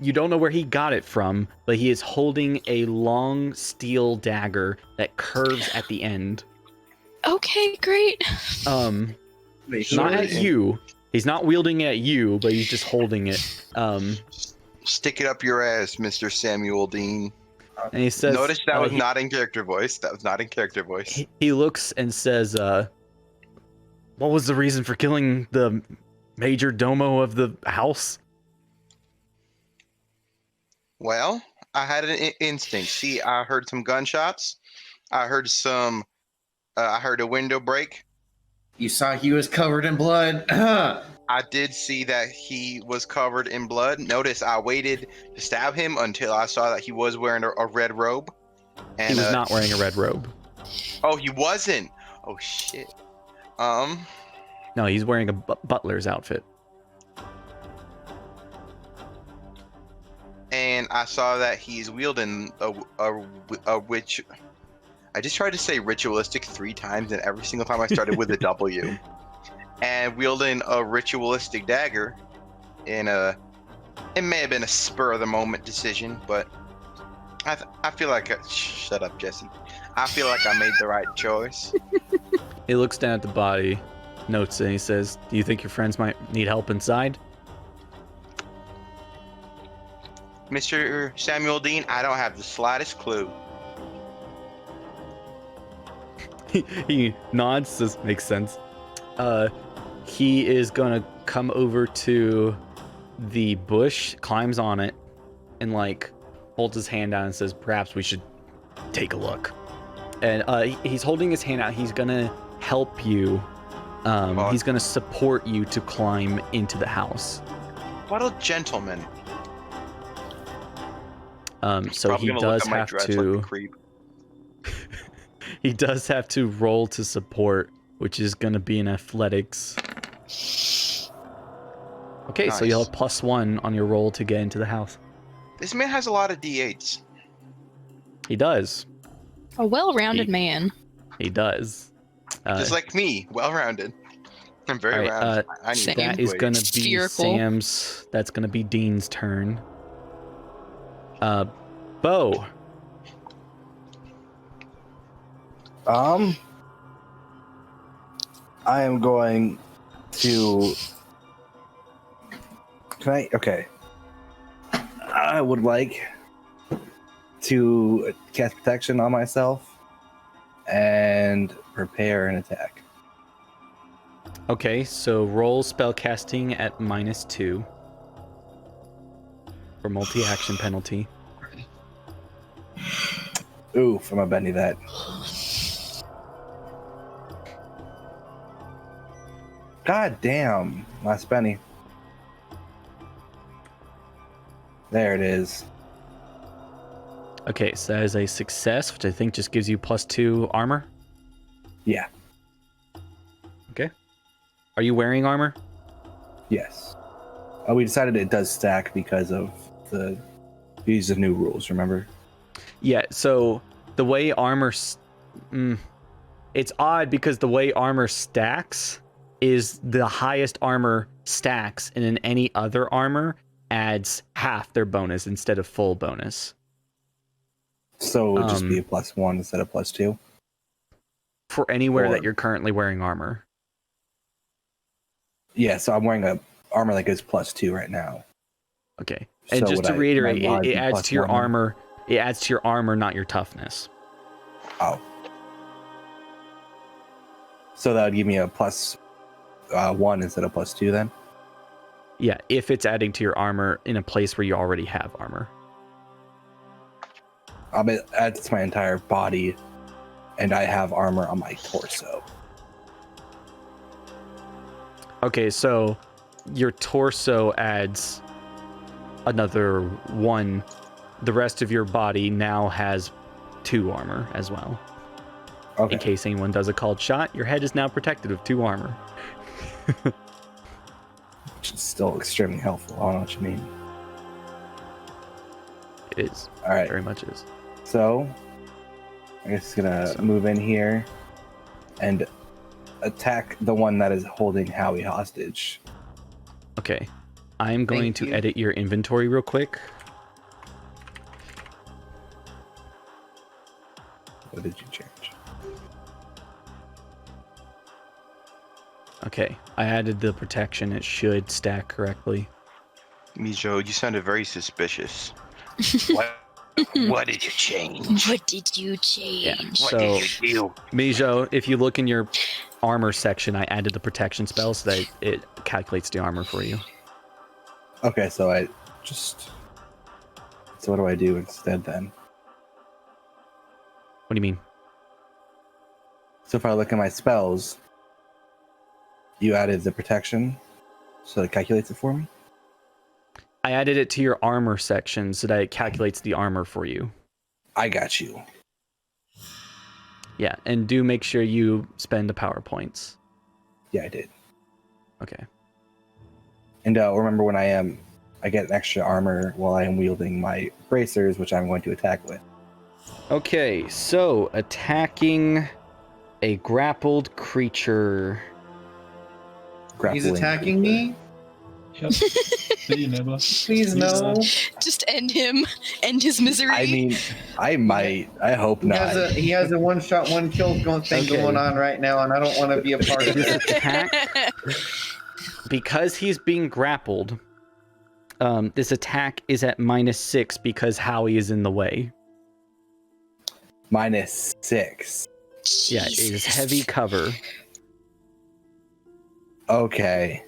You don't know where he got it from, but he is holding a long steel dagger that curves at the end. Okay, great. Not at you. He's not wielding it at you, but he's just holding it. Stick it up your ass, Mr. Samuel Dean. And he says, Notice that was not in character voice. That was not in character voice. He looks and says, what was the reason for killing the major domo of the house? Well, I had an instinct. See, I heard some gunshots. I heard a window break. You saw he was covered in blood. I did see that he was covered in blood. Notice I waited to stab him until I saw that he was wearing a red robe. And, He was not wearing a red robe. Oh, he wasn't. Oh shit. No, he's wearing a butler's outfit. And I saw that he's wielding a witch. I just tried to say ritualistic 3 times, and every single time I started with a W. And wielding a ritualistic dagger in it may have been a spur of the moment decision, but I feel like shut up, Jesse. I feel like I made the right choice. He looks down at the body, notes it, and he says, do you think your friends might need help inside? Mr. Samuel Dean, I don't have the slightest clue. He nods, says, makes sense. He is gonna come over to the bush, climbs on it, and like holds his hand out and says, perhaps we should take a look. And he's holding his hand out. He's gonna help you. He's gonna support you to climb into the house. What a gentleman. So he does have to. He does have to roll to support, which is going to be in athletics. Okay, Nice. so you'll have +1 on your roll to get into the house. This man has a lot of D8s. He does. A well-rounded man. He does. Just like me, well-rounded. I'm very All right, round. I need same. That is weight. gonna be Spherical. Sam's. That's gonna be Dean's turn. Bo. I am going to. Can I? Okay. I would like to cast protection on myself and prepare an attack. Okay, so roll spellcasting at -2 for multi-action penalty. Oof, I'm a bendy that. God damn, last penny. There it is. Okay, so that is a success, which I think just gives you +2 armor. Yeah. Okay. Are you wearing armor? Yes. We decided it does stack because of these new rules, remember? Yeah, so the way armor... it's odd because the way armor stacks is the highest armor stacks, and in any other armor adds half their bonus instead of full bonus. So it would just be a +1 instead of +2? For anywhere Or- that you're currently wearing armor. Yeah, so I'm wearing a armor that goes +2 right now. Okay. And So just would to I- reiterate, my mod it be adds to your +1 then? armor. It adds to your armor, not your toughness. Oh. So that would give me a +1 instead of +2 then? Yeah, if it's adding to your armor in a place where you already have armor. It adds to my entire body, and I have armor on my torso. Okay, so your torso adds another 1. The rest of your body now has 2 armor as well. Okay. In case anyone does a called shot, your head is now protected with 2 armor. Which is still extremely helpful. I don't know what you mean. It is. All right. Very much is. So, I guess it's gonna move in here and attack the one that is holding Howie hostage. Okay. I'm going Thank to you. edit your inventory real quick. What did you change? Okay. I added the protection. It should stack correctly. Mijo, you sounded very suspicious. What did you change? What did you change? Yeah. What So, did you do? Mijo, if you look in your armor section, I added the protection spell so that it calculates the armor for you. Okay, so I just. So what do I do instead then? What do you mean? So if I look at my spells, you added the protection, so it calculates it for me? I added it to your armor section so that it calculates the armor for you. I got you. Yeah, and do make sure you spend the power points. Yeah, I did. Okay. And remember when I get extra armor while I am wielding my bracers, which I'm going to attack with. Okay, so attacking a grappled creature. He's Grappling. attacking me? Yep. See you, Nebula. Please no. Just end him. End his misery. I mean, I might. I hope He has not. he has a one-shot, one-kill thing Okay. going on right now, and I don't want to be a part of This it. attack, because he's being grappled, this attack is at -6 because Howie is in the way. -6. Yeah, it is heavy cover. Okay.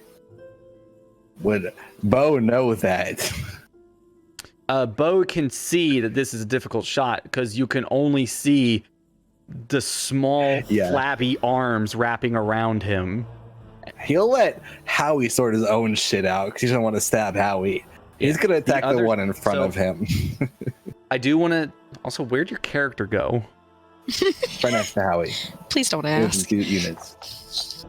Would Bo know that? Bo can see that this is a difficult shot because you can only see the small, Yeah. flabby arms wrapping around him. He'll let Howie sort his own shit out because he doesn't want to stab Howie. He's Yeah. gonna attack the other- one in front so- of him. I do want to... Also, where'd your character go? Right next to Howie. Please don't He has ask. 2 units.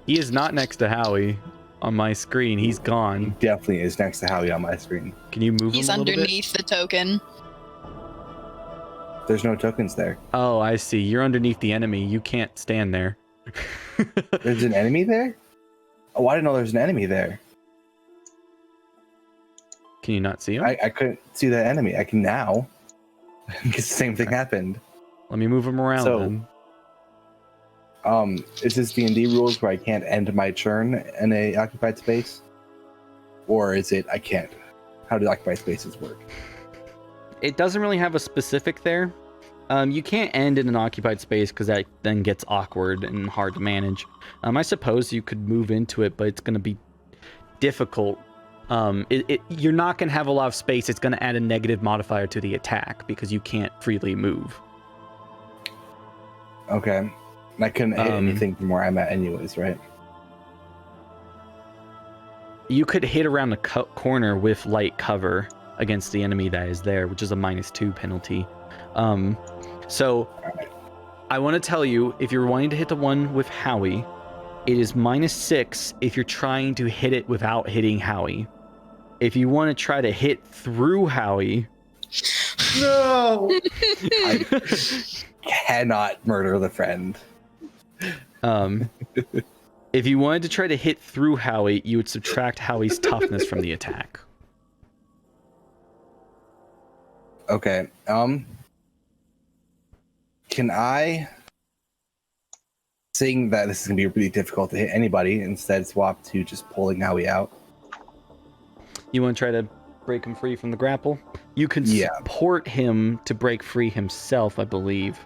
He is not next to Howie on my screen. He's He gone. definitely is next to Howie on my screen. Can you move He's him a little bit? underneath the token. There's no tokens there. Oh, I see. You're underneath the enemy. You can't stand there. There's an enemy there? Oh, I didn't know there was an enemy there. Can you not see him? I couldn't see that enemy. I can now. Because the same thing happened. Let me move him around then. Is this D&D rules where I can't end my turn in a occupied space? Or is it I can't? How do occupied spaces work? It doesn't really have a specific there. You can't end in an occupied space because that then gets awkward and hard to manage. I suppose you could move into it, but it's going to be difficult. You're not going to have a lot of space. It's going to add a negative modifier to the attack because you can't freely move. Okay. I couldn't hit anything from where I'm at anyways, right? You could hit around the corner with light cover against the enemy that is there, which is a -2 penalty. So I want to tell you, if you're wanting to hit the one with Howie, it is -6 if you're trying to hit it without hitting Howie. If you want to try to hit through Howie... No! I cannot murder the friend. If you wanted to try to hit through Howie, you would subtract Howie's toughness from the attack. Okay. Can I, seeing that this is gonna be really difficult to hit anybody, instead swap to just pulling Howie out? You want to try to break him free from the grapple? You can support him to break free himself, I believe.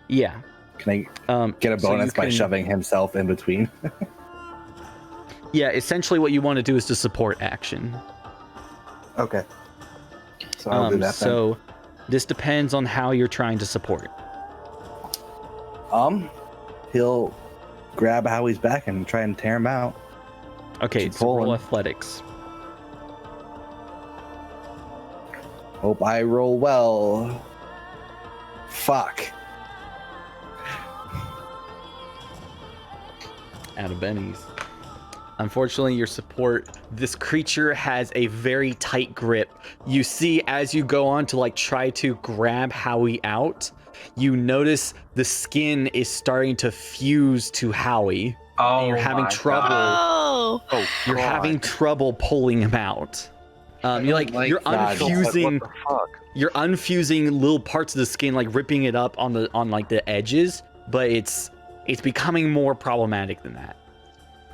Yeah. Can I get a bonus by shoving himself in between? Yeah, essentially what you want to do is to support action. Okay. So I'll do that then. So this depends on how you're trying to support. He'll grab Howie's back and try and tear him out. Okay, so roll athletics. Hope I roll well. Fuck. Out of bennies. Unfortunately, your support, this creature has a very tight grip. You see, as you go on to like try to grab Howie out, you notice the skin is starting to fuse to Howie. Oh, and you're having trouble. You're having trouble pulling him out. You're unfusing. You're unfusing little parts of the skin, like ripping it up on the edges, but it's becoming more problematic than that.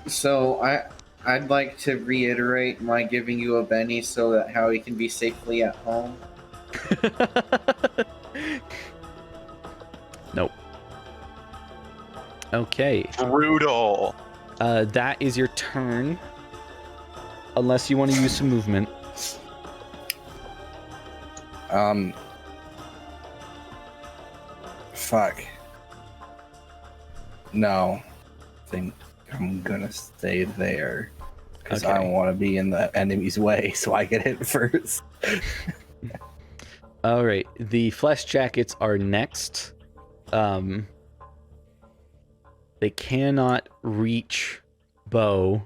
So I'd like to reiterate my giving you a Benny so that Howie can be safely at home. Nope. Okay. Brutal. That is your turn. Unless you want to use some movement. Fuck. No. I think I'm gonna stay there. Because I don't want to be in the enemy's way, so I get hit first. Alright, the flesh jackets are next. They cannot reach Bo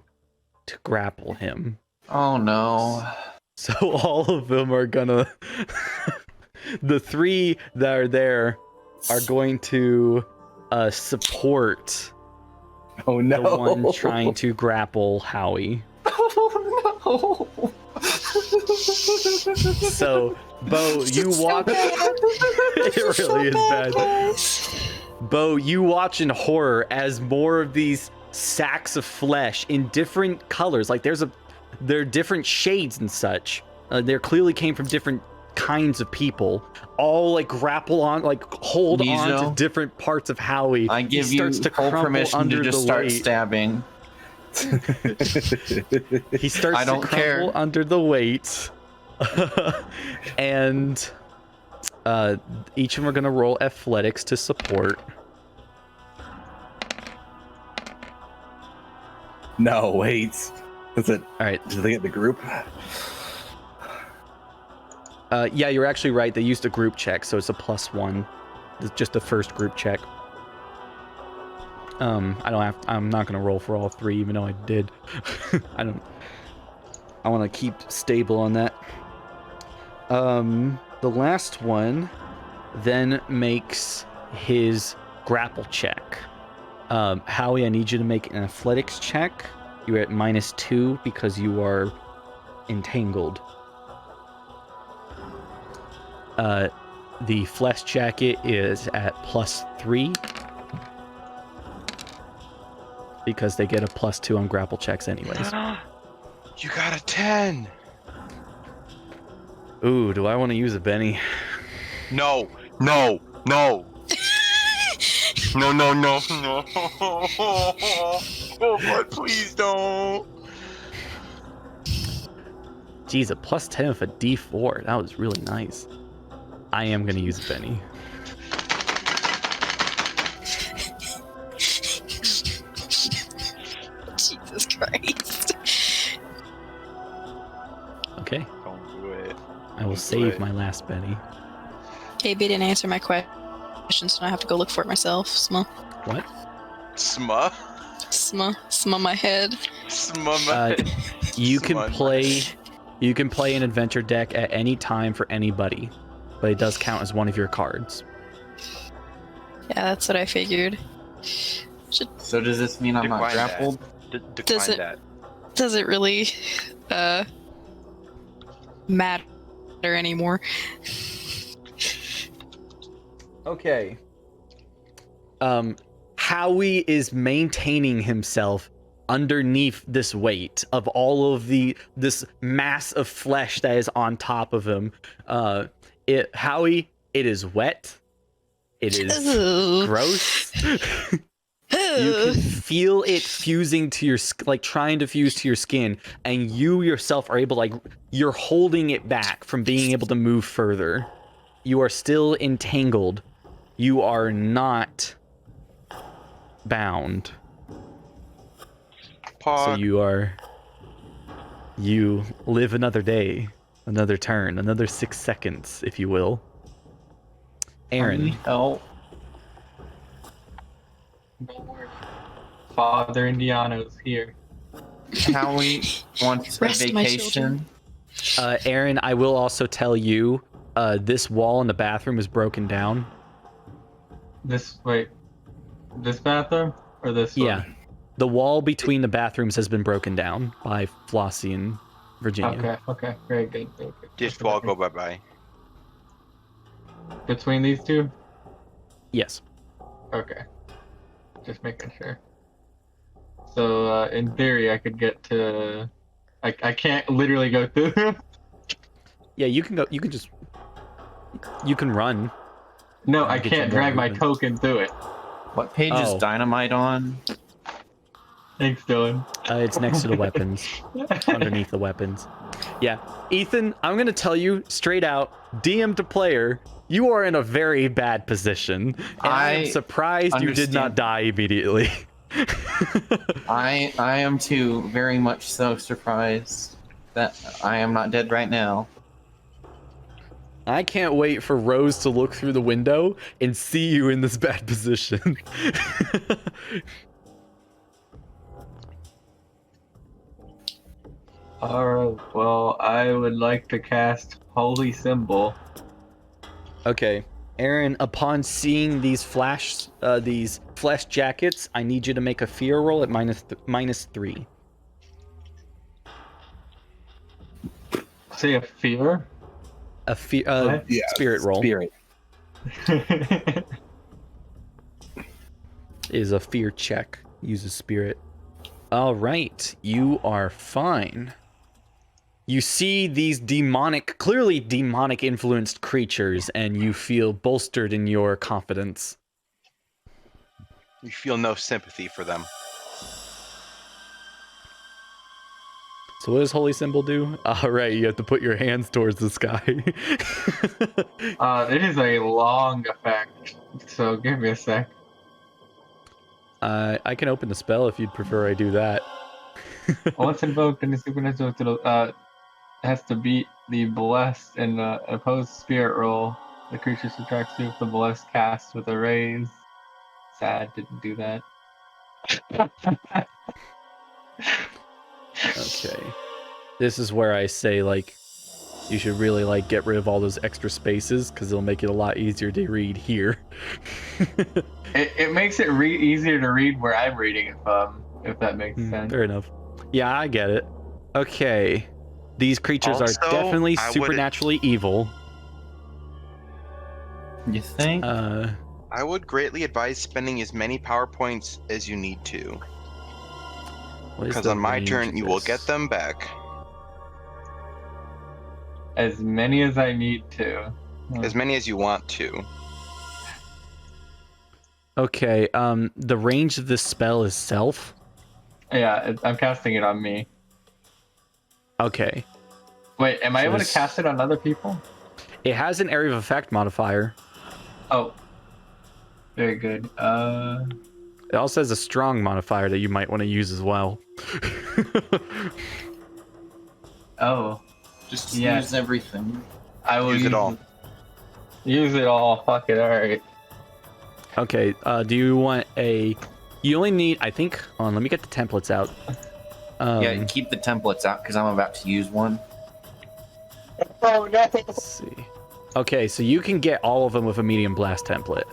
to grapple him. Oh no. So all of them are gonna... the three that are there are going to support the one trying to grapple Howie. Oh no! So, Bo, you watch... It really is bad. Bo, you watch in horror as more of these sacks of flesh in different colors, like they're different shades and such. They clearly came from different kinds of people, all like grapple on, like hold on to different parts of Howie. I give you full permission to just start stabbing. He starts to crumble under the weight. And each of them are going to roll athletics to support. No, wait. Is it? All right. Did they get the group? Yeah, you're actually right. They used a group check, so it's a +1. It's just the first group check. I'm not gonna roll for all three, even though I did. I want to keep stable on that. The last one then makes his grapple check. Howie, I need you to make an athletics check. You're at -2 because you are entangled. The flesh jacket is at +3 because they get a +2 on grapple checks anyways. You got a 10. Ooh, do I want to use a Benny? No. No. No. No, no, no, no. Oh, God, please don't. Jeez, a +10 with a D4. That was really nice. I am going to use a Benny. Jesus Christ. Okay. Don't do it. I will save my last Benny. KB didn't answer my question, so I have to go look for it myself. What? Sma? Sma my head. Sma. You can play an adventure deck at any time for anybody, but it does count as one of your cards. Yeah, that's what I figured. So does this mean I'm not Decline that. grappled? Decline that. Does it really matter anymore? Okay. Howie is maintaining himself underneath this weight of all of this mass of flesh that is on top of him. Howie, it is wet. It is Ooh. gross. You can feel it fusing to your trying to fuse to your skin, and you yourself are able you're holding it back from being able to move further. You are still entangled. You are not bound. So you live another day, another turn, another 6 seconds, if you will. Aaron. Help. Father Indiano's here. Howie wants a Rest my vacation. Aaron, I will also tell you, this wall in the bathroom is broken down. This bathroom or this one? Yeah. The wall between the bathrooms has been broken down by Flossie and Virginia. Okay, very good. Just wall go bye-bye. Between these two? Yes. Okay. Just making sure. So, in theory, I could get to... I can't literally go through. Yeah, you can go. You can run. No, I Get can't your drag my movement. token through it. What page is Oh. Dynamite on? Thanks, Dylan. It's next to the weapons, underneath the weapons. Yeah, Ethan, I'm gonna tell you straight out, DM to player, you are in a very bad position. And I am I surprised you did not understand. die immediately. I am too, very much so surprised that I am not dead right now. I can't wait for Rose to look through the window and see you in this bad position. Alright, well, I would like to cast Holy Symbol. Okay, Aaron, upon seeing these flesh jackets, I need you to make a fear roll at -3. Say a fear? A fear, What? Yeah, spirit roll Spirit. is a fear check. Use a spirit. All right, you are fine. You see these clearly demonic influenced creatures, and you feel bolstered in your confidence. You feel no sympathy for them. So what does Holy Symbol do? All right, you have to put your hands towards the sky. It is a long effect, so give me a sec. I can open the spell if you'd prefer I do that. Once invoked in the supernatural, has to beat the blessed and opposed spirit roll. The creature subtracts 2 if the blessed cast with a raise. Sad, didn't do that. Okay. This is where I say, you should really, get rid of all those extra spaces, because it'll make it a lot easier to read here. It makes it easier to read where I'm reading if that makes sense. Fair enough. Yeah, I get it. Okay. These creatures Also, are definitely I would- supernaturally evil. You think? I would greatly advise spending as many power points as you need to, What is because the on my range turn of you will this? get them back. As many as I need to. As many as you want to. Okay, the range of this spell is self. Yeah, I'm casting it on me. Okay. Wait, am I So able this- to cast it on other people? It has an area of effect modifier. Oh. Very good. It also has a strong modifier that you might want to use as well. Oh. Just yeah. use everything. I will Use it all. Use it all. Fuck it. Alright. Okay, do you want a... You only need, I think... Hold on, let me get the templates out. Yeah, keep the templates out because I'm about to use one. Let's see. Okay, so you can get all of them with a medium blast template.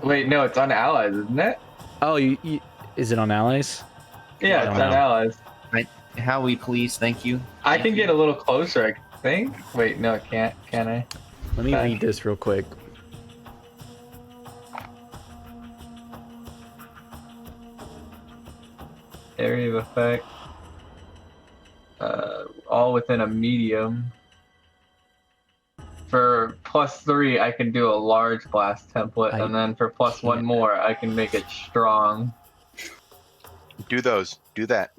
Wait, no, it's on allies, isn't it? Oh, is it on allies? Yeah, I it's don't on know. allies. Howie, please, thank you. I can get a little closer, I think. Wait, no, I can't. Can I? Let me Okay. read this real quick. Area of effect. All within a medium. For +3, I can do a large blast template, I and then for +1 can't. more, I can make it strong. Do those. Do that.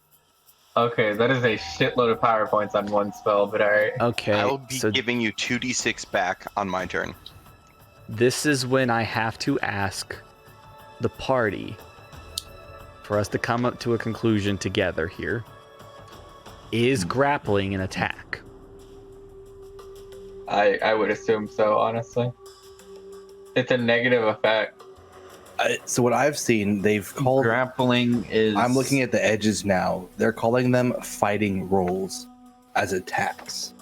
Okay, that is a shitload of power points on one spell, but alright. Okay, I will be so giving you 2d6 back on my turn. this is when I have to ask the party for us to come up to a conclusion together here. Is grappling an attack? I would assume so, honestly. It's a negative effect. So what I've seen, they've called. Grappling is. I'm looking at the edges now. They're calling them fighting rolls as attacks.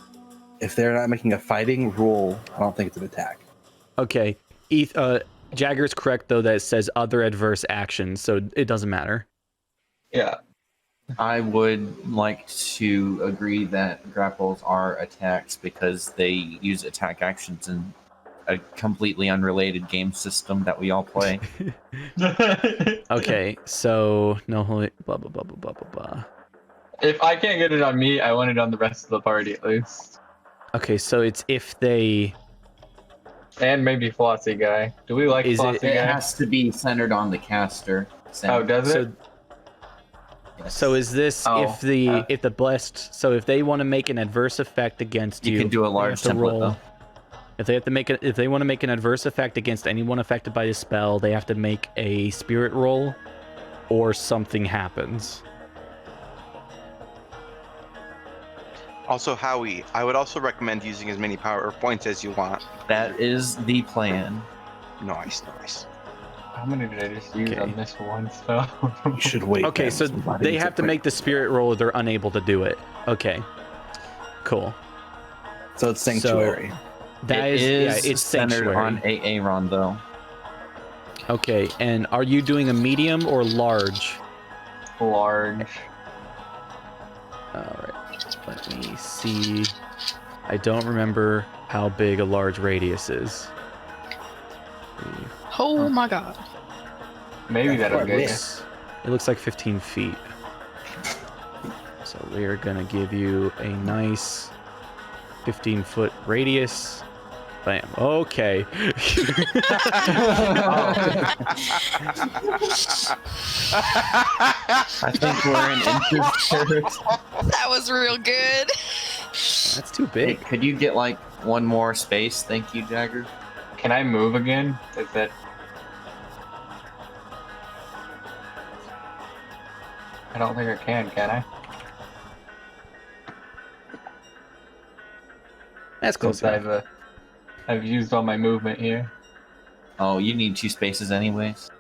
If they're not making a fighting roll, I don't think it's an attack. Okay, Jagger's correct though that it says other adverse actions, so it doesn't matter. Yeah. I would like to agree that grapples are attacks because they use attack actions in a completely unrelated game system that we all play. Okay, so no, blah blah blah blah blah blah blah. If I can't get it on me, I want it on the rest of the party at least. Okay, so it's if they. And maybe Flossy Guy. Do we like Is Flossy It Guy? has to be centered on the caster. Oh, does it? Yes. So is this Oh, if the blessed? So if they want to make an adverse effect against you, you can do a they large have to template roll. though. If they have to make it, if they want to make an adverse effect against anyone affected by the spell, they have to make a spirit roll, or something happens. Also, Howie, I would also recommend using as many power points as you want. That is the plan. Nice. How many did I just use Okay. on this one spell? You should wait. Okay, then. so Somebody they needs have to quick- make the spirit roll, or they're unable to do it. Okay, cool. So it's sanctuary. That It is, yeah, it's centered sanctuary. on Aaron though. Okay, and are you doing a medium or large? Large. All right, let me see. I don't remember how big a large radius is. Oh my god. Maybe that'll Or get you. this. It looks like 15 feet. So we're gonna give you a nice 15-foot radius. Bam. Okay. I think we're in inches territory. That was real good. That's too Hey, big. could you get like one more space? Thank you, Jagger. Can I move again? Is that... I don't think I can I? That's close Since enough. I've used all my movement here. Oh, you need 2 spaces anyways.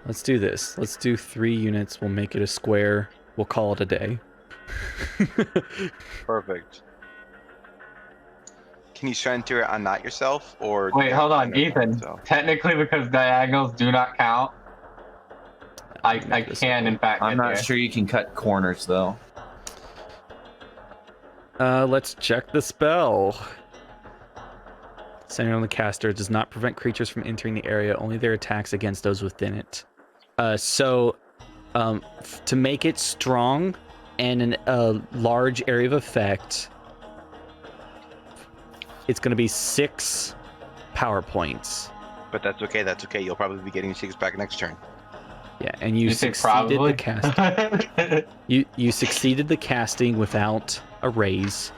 Let's do this. Let's do 3 units. We'll make it a square. We'll call it a day. Perfect. Can you center it on not yourself or? Wait, hold on, center it Ethan. yourself? Technically, because diagonals do not count, I can in fact. I'm get not there. sure you can cut corners though. Let's check the spell. Centered on the caster does not prevent creatures from entering the area, only their attacks against those within it. To make it strong and a large area of effect, it's going to be 6 power points. But that's okay. That's okay. You'll probably be getting 6 back next turn. Yeah, and you say succeeded probably? the casting. You succeeded the casting without a raise.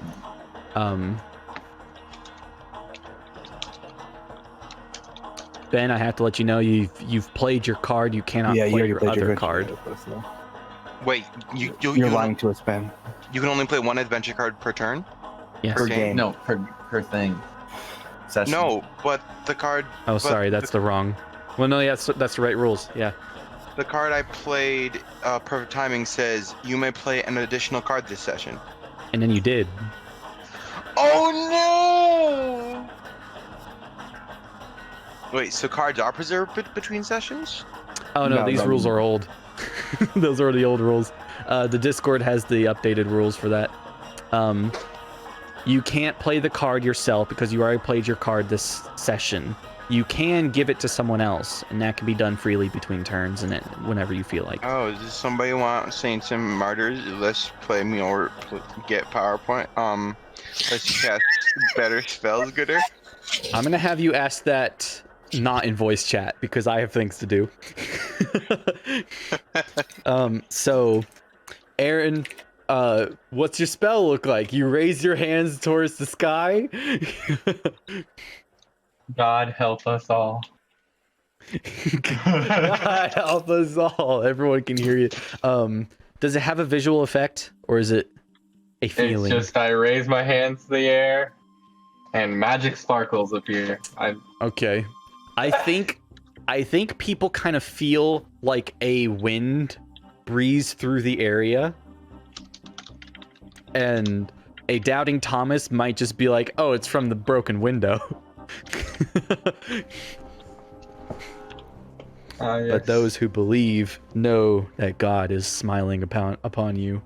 Ben, I have to let you know you've played your card. You cannot Yeah, you play already your played your other adventure card. card. Wait, you You're lying to us, Ben. You can only play 1 adventure card per turn. Yes. Per Okay. game. No, per thing. Session. No, but the card. Oh, but sorry, that's the wrong. Well, no, yeah, that's the right rules. Yeah. The card I played, Perfect Timing, says you may play an additional card this session. And then you did. Oh no! Wait, so cards are preserved between sessions? Oh no, No, these no, rules no. are old. Those are the old rules. The Discord has the updated rules for that. You can't play the card yourself because you already played your card this session. You can give it to someone else, and that can be done freely between turns and whenever you feel like. Oh, does somebody want Saints and Martyrs? Let's play me or get PowerPoint. Let's cast better spells, gooder. I'm gonna have you ask that not in voice chat because I have things to do. So, Aaron, what's your spell look like? You raise your hands towards the sky. God help us all. God help us all. Everyone can hear you. Does it have a visual effect or is it a feeling? It's just I raise my hands to the air, and magic sparkles appear. Okay. I think people kind of feel like a wind breeze through the area. And a doubting Thomas might just be like, "Oh, it's from the broken window." Yes. But those who believe know that God is smiling upon you.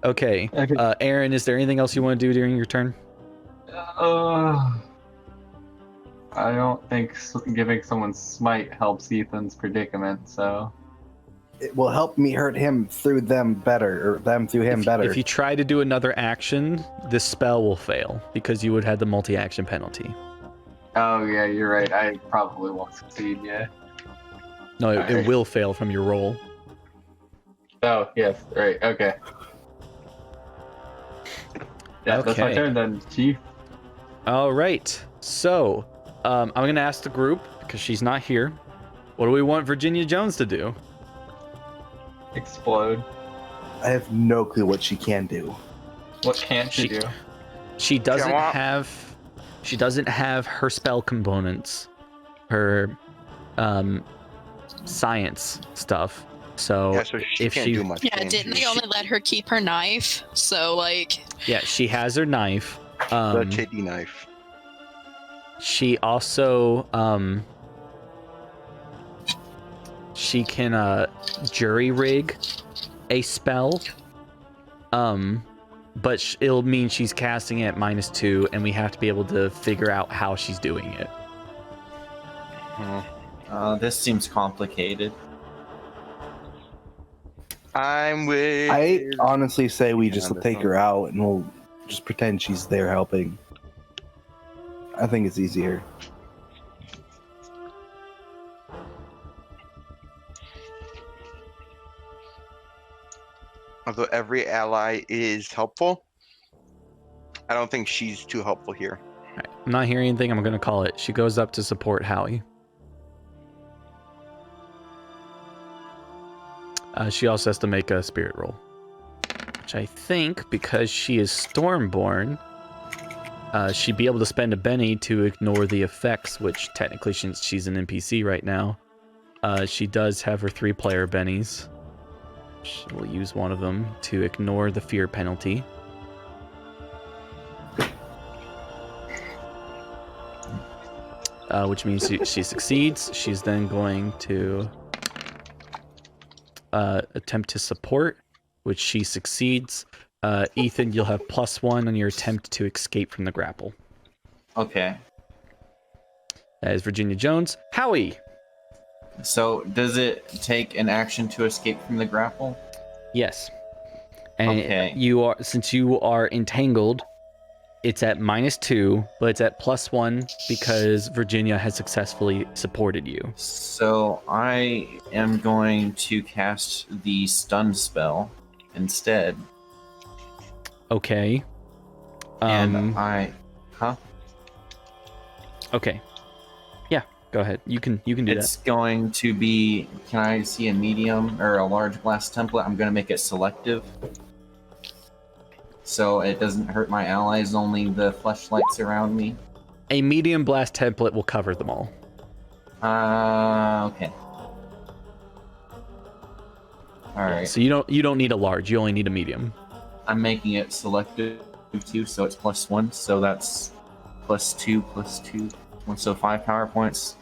Okay. Okay. Aaron, is there anything else you want to do during your turn? I don't think giving someone smite helps Ethan's predicament, so. It will help me hurt him through them better, or them through him better. If you try to do another action, this spell will fail because you would have the multi-action penalty. Oh yeah, you're right. I probably won't succeed. Yeah. No, it will fail from your roll. Oh yes, right. Okay. Yeah, that's my Okay. turn then, Chief. All right. So, I'm gonna ask the group because she's not here. What do we want Virginia Jones to do? Explode. I have no clue what she can do. What can't she do? She doesn't Come on. have. She doesn't have her spell components, her science stuff. So Yeah, so she if can't she, do much. Yeah, can didn't she? they only let her keep her knife? So like, yeah, she has her knife. The titty knife. She also she can jury rig a spell. But it'll mean she's casting it at -2, and we have to be able to figure out how she's doing it. This seems complicated. I'm with. I honestly say we just on this take one. her out and we'll just pretend she's there helping. I think it's easier. Although every ally is helpful, I don't think she's too helpful here. All right, I'm not hearing anything. I'm gonna call it. She goes up to support Howie. She also has to make a spirit roll, which I think, because she is Stormborn, she'd be able to spend a Benny to ignore the effects, which technically, since she's an NPC right now, she does have her 3-player Bennies. She will use one of them to ignore the fear penalty. which means she succeeds. She's then going to attempt to support, which she succeeds. Ethan, you'll have +1 on your attempt to escape from the grapple. Okay. That is Virginia Jones. Howie! So, does it take an action to escape from the grapple? Yes. And Okay. since you are entangled, it's at -2, but it's at +1 because Virginia has successfully supported you. So, I am going to cast the stun spell instead. Okay. And Okay. Yeah, go ahead. You can do It's going to be, can I see a medium or a large blast template? I'm going to make it selective. So it doesn't hurt my allies, only the fleshlights around me. that. A medium blast template will cover them all. Okay. Alright. So you don't need a large, you only need a medium. I'm making it selective too, so it's +1, so that's +2, +2. So 5 power points.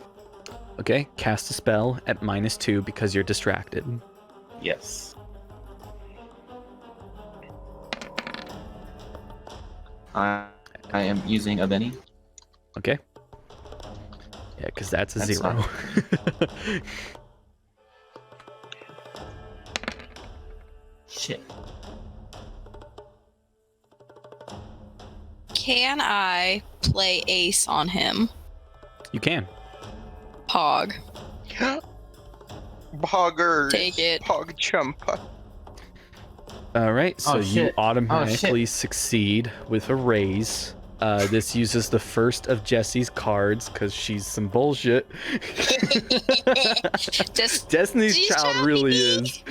Okay, cast a spell at -2 because you're distracted. Yes. I am using a Benny. Okay. Yeah, because that's a That's 0. Shit. Can I play Ace on him? You can. Pog. Poggers. Take it. Pog chumpa. All right, so Oh, you shit. automatically succeed with a raise. This uses the first of Jessie's cards because she's some bullshit. Just Destiny's She's Child trying really to is.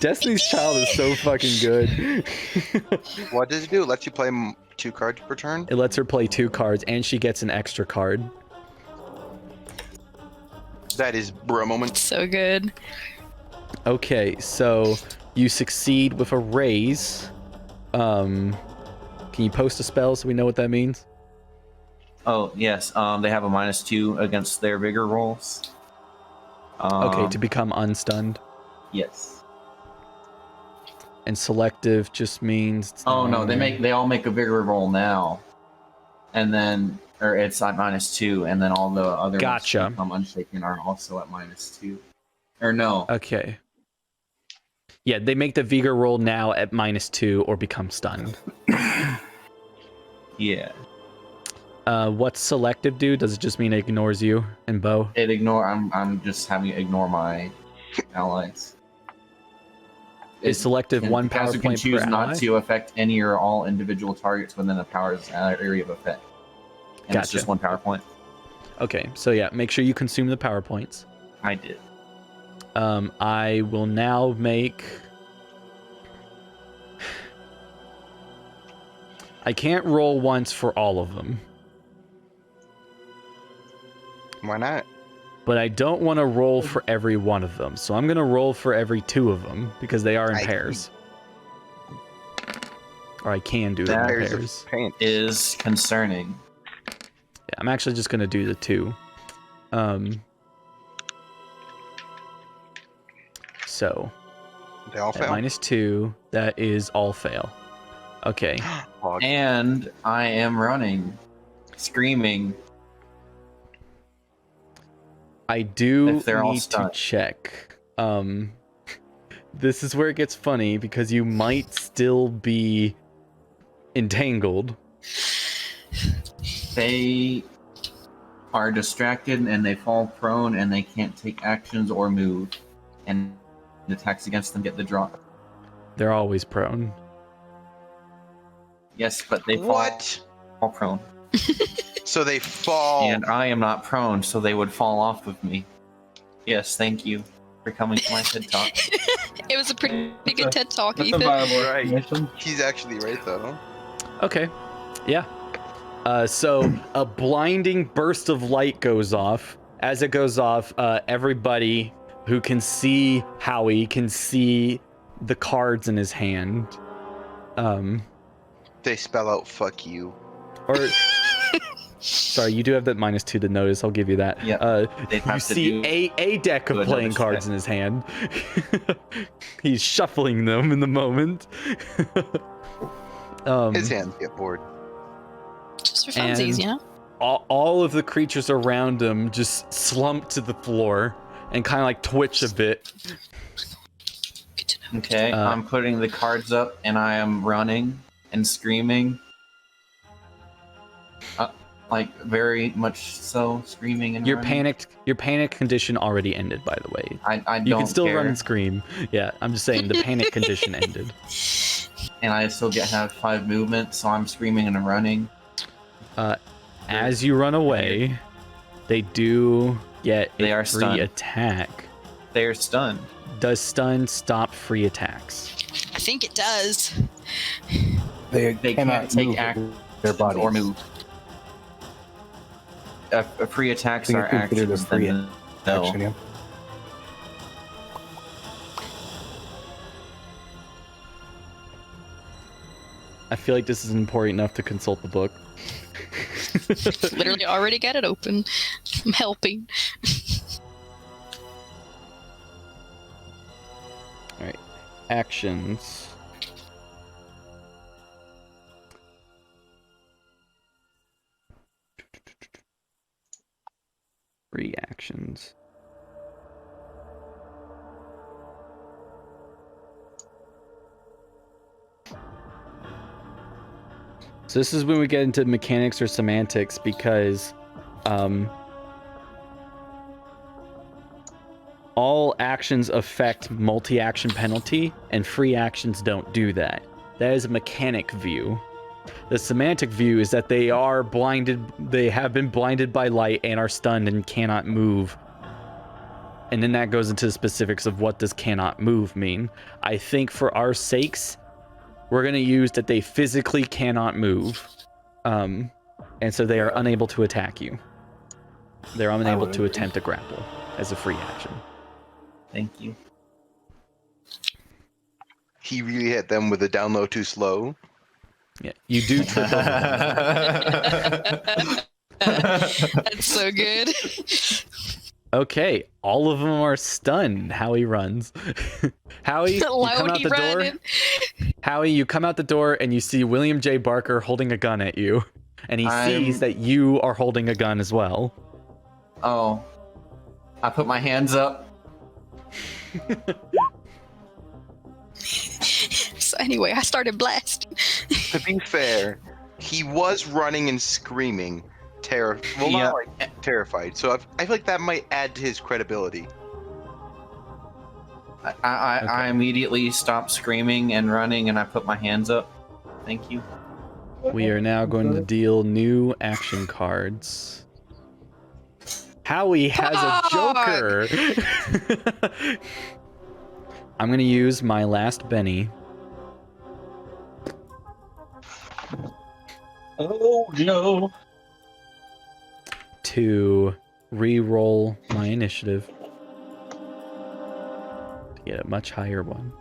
Destiny's Child is so fucking good. What does it do? It lets you play 2 cards per turn? It lets her play 2 cards and she gets an extra card. That is bro moment. so good. Okay, so you succeed with a raise. Can you post a spell so we know what that means? Oh, yes. They have a -2 against their vigor rolls. Okay, to become unstunned. Yes. And selective just means. It's Oh no, not- they all make a vigor roll now, and then it's at -2, and then all the other Gotcha. ones that become unshaken are also at -2. Or no, Okay. Yeah, they make the vigor roll now at -2 or become stunned. yeah, What's selective do? Does it just mean it ignores you and Bo? I'm just having it ignore my allies. Is selective 1 power Caster can point per choose ally? not to affect any or all individual targets within the power's area of effect. And it's Gotcha. just 1 power point. Okay, so yeah, make sure you consume the power points. I did. I will now make. I can't roll once for all of them, Why not? but I don't want to roll for every one of them. So I'm going to roll for every 2 of them because they are in I- pairs. Or I can do them in Pairs pairs. of paint. Is concerning. Yeah, I'm actually just going to do the 2. So They all at fail. -2, that is all fail. Okay. Pog. And I am running, screaming. I do If they're all need to stunned. check. This is where it gets funny because you might still be entangled. They are distracted and they fall prone and they can't take actions or move. And the attacks against them get the drop. They're always prone. Yes, but they What? fall prone. So they fall. And I am not prone, so they would fall off of me. Yes, thank you for coming to my TED Talk. It was a pretty good TED Talk, That's a Ethan. viable Right. explanation. He's actually right though. Okay. Yeah. So a blinding burst of light goes off. As it goes off, everybody who can see Howie can see the cards in his hand. They spell out "fuck you." Or Sorry, you do have that -2 to notice. I'll give you that. Yep. They'd You have to see do a deck of another playing cards check. in his hand. He's shuffling them in the moment. His hands get bored. Just for funsies, And- you know? all of the creatures around him just slump to the floor and kind of like twitch a bit. Good to know. Okay, I'm putting the cards up and I am running and screaming. Like very much so, screaming and Your running. panic condition already ended, by the way. I You don't can still care. run and scream. Yeah, I'm just saying the panic condition ended. And I still have 5 movement, so I'm screaming and running. As you run away, they do get They a are free stunned. attack. They are stunned. Does stun stop free attacks? I think it does. They cannot can't take move action their bodies or move. Free attacks So are you're considered a actions. free Then no. Action, yeah. I feel like this is important enough to consult the book. Literally already got it open. I'm helping. Alright. Actions. Free actions. So this is when we get into mechanics or semantics because all actions affect multi-action penalty and free actions don't do that. That is a mechanic view. The semantic view is that they are blinded, they have been blinded by light and are stunned and cannot move. And then that goes into the specifics of what does cannot move mean. I think for our sakes, we're going to use that they physically cannot move. And so they are unable to attack you. They're unable to attempt a grapple as a free action. Thank you. He really hit them with a down low too slow. Yeah, you do trip over them. That's so good. Okay, all of them are stunned. Howie runs. Howie, you come out the door. running. Howie, you come out the door and you see William J. Barker holding a gun at you. And he sees that you are holding a gun as well. Oh. I put my hands up. So anyway, I started blasting. To be fair, he was running and screaming, not like terrified. So I feel like that might add to his credibility. I immediately stopped screaming and running and I put my hands up. Thank you. We are now going to deal new action cards. Howie has a Joker. I'm going to use my last Benny. Oh, Joe. To re-roll my initiative to get a much higher one.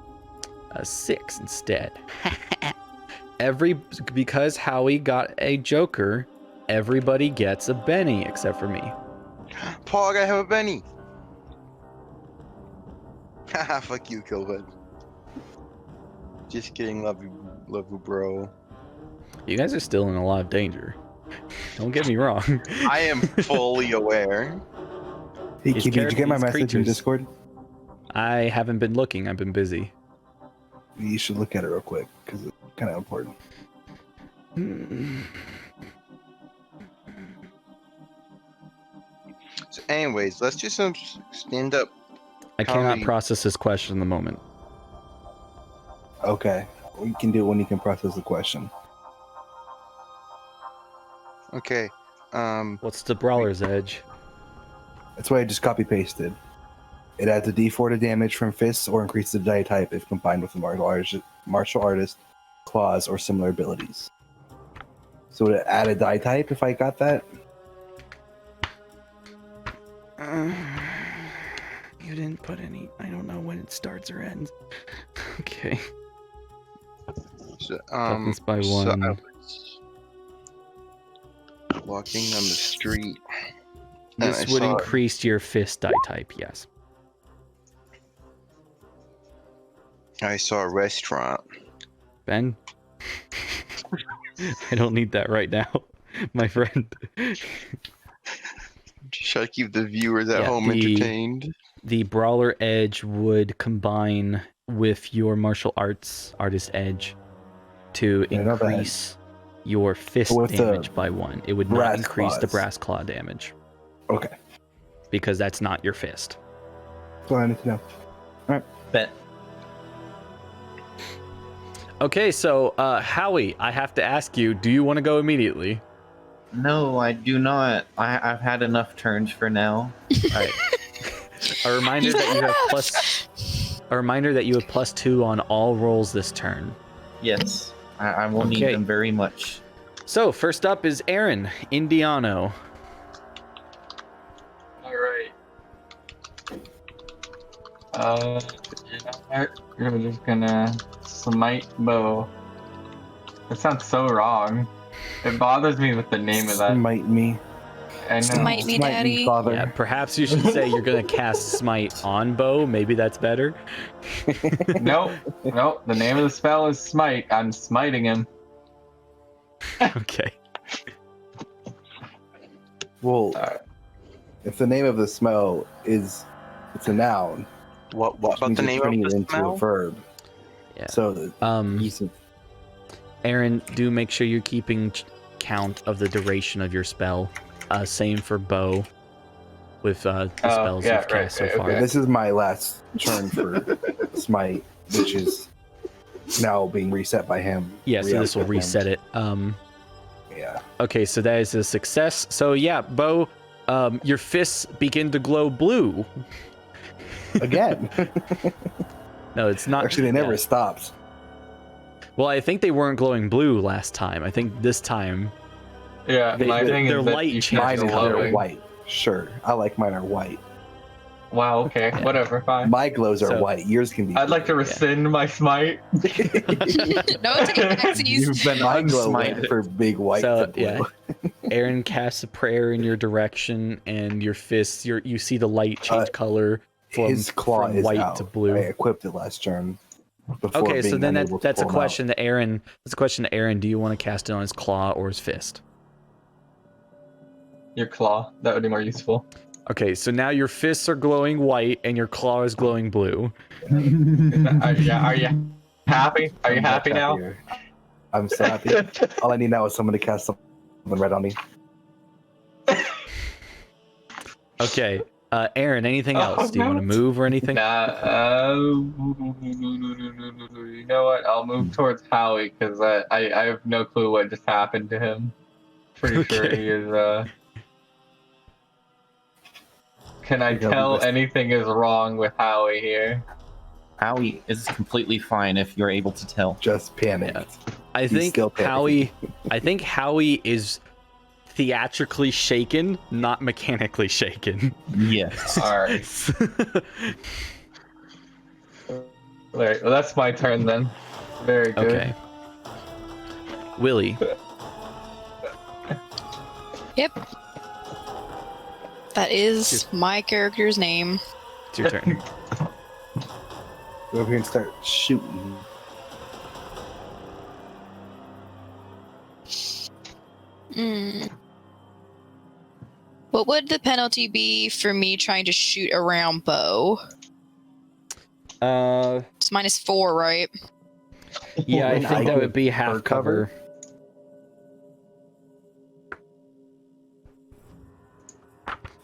A 6 instead. Because Howie got a Joker, everybody gets a Benny except for me. Pog, I have a Benny. Haha, fuck you, killbud. Just kidding, love you, bro. You guys are still in a lot of danger. Don't get me wrong. I am fully aware. Hey, These Kid, did you get my these message in creatures. Discord? I haven't been looking. I've been busy. You should look at it real quick because it's kind of important. So anyways, let's just stand up. I cannot Howie. process this question in the moment. Okay, we can do it when you can process the question. Okay. What's the Brawler's Edge? That's why I just copy pasted. It adds a D4 to damage from fists or increases the die type if combined with a martial artist, claws, or similar abilities. So would it add a die type if I got that? You didn't put any. I don't know when it starts or ends. Okay. So, Toughness by so 1. walking on the street. and This I would saw- increase your fist die type, yes. I saw a restaurant. Ben? I don't need that right now, my friend. Should I keep the viewers at Yeah, home entertained? The Brawler Edge would combine with your martial arts artist edge to Yeah, not bad. increase your fist With the damage by 1. It would not brass increase the claws. brass claw damage Okay. because that's not your fist. That's all I need to know. Bet. Okay, so Howie, I have to ask you, do you want to go immediately? No, I do not. I've had enough turns for now. Alright. A reminder that you have +2 on all rolls this turn. Yes, I will need Okay. them very much. So first up is Aarón Indiano. Alright. You know what? We're just gonna smite Bo. It sounds so wrong. It bothers me with the name of that. Smite me. I know. Smite me, Daddy. Father. Yeah, perhaps you should say you're gonna cast Smite on Bo. Maybe that's better. Nope. Nope. The name of the spell is Smite. I'm smiting him. Okay. Well, Alright. if the name of the smell is, it's a noun. What which about means the you're name turning of it the into a smell? verb. Yeah. So use of- Aaron, do make sure you're keeping count of the duration of your spell. Same for Bo with the spells yeah, you've cast right, so far. okay. This is my last turn for smite, which is now being reset by him. Yeah, so this will Re-up with reset him. it. Yeah. Okay, so that is a success. So yeah, Bo, your fists begin to glow blue. Again. No, it's not. Actually, they never yeah. stopped. Well, I think they weren't glowing blue last time. I think this time. Yeah, my thing their is that light you changes Mine can't are color. glowing. white. Sure. I like mine are white. Wow, okay, whatever, fine. My glows are So- white. Yours can be. I'd like to rescind my smite. No, it's okay, Maxie's. You've been My glow unsmited. went for big white So, to blue. yeah. Aaron casts a prayer in your direction, and your fists, you see the light change color from, His claw from is white out. to blue. I equipped it last turn. before Okay, so being then unable to that's a pull 'em out. question to Aaron. That's a question to Aaron. Do you want to cast it on his claw or his fist? Your claw. That would be more useful. Okay, so now your fists are glowing white and your claw is glowing blue. Are you happy? Are you I'm much happy now? happier. I'm so happy. All I need now is someone to cast something red on me. Okay, Aaron, anything Oh, else? Do you want to no. move or anything? You know what? I'll move towards Howie because I have no clue what just happened to him. Pretty sure Okay. he is. Can I Yeah, tell we- anything is wrong with Howie here? Howie is completely fine if you're able to tell. Just panicked. Yeah. I He's think still panicking. Howie is theatrically shaken, not mechanically shaken. Yes. Alright. Alright, well, that's my turn then. Very good. Okay. Willie. Yep. That is my character's name. It's your turn. Go over here and start shooting. Mm. What would the penalty be for me trying to shoot around Bo? It's -4, right? Yeah, I And think that I would be half for cover. cover.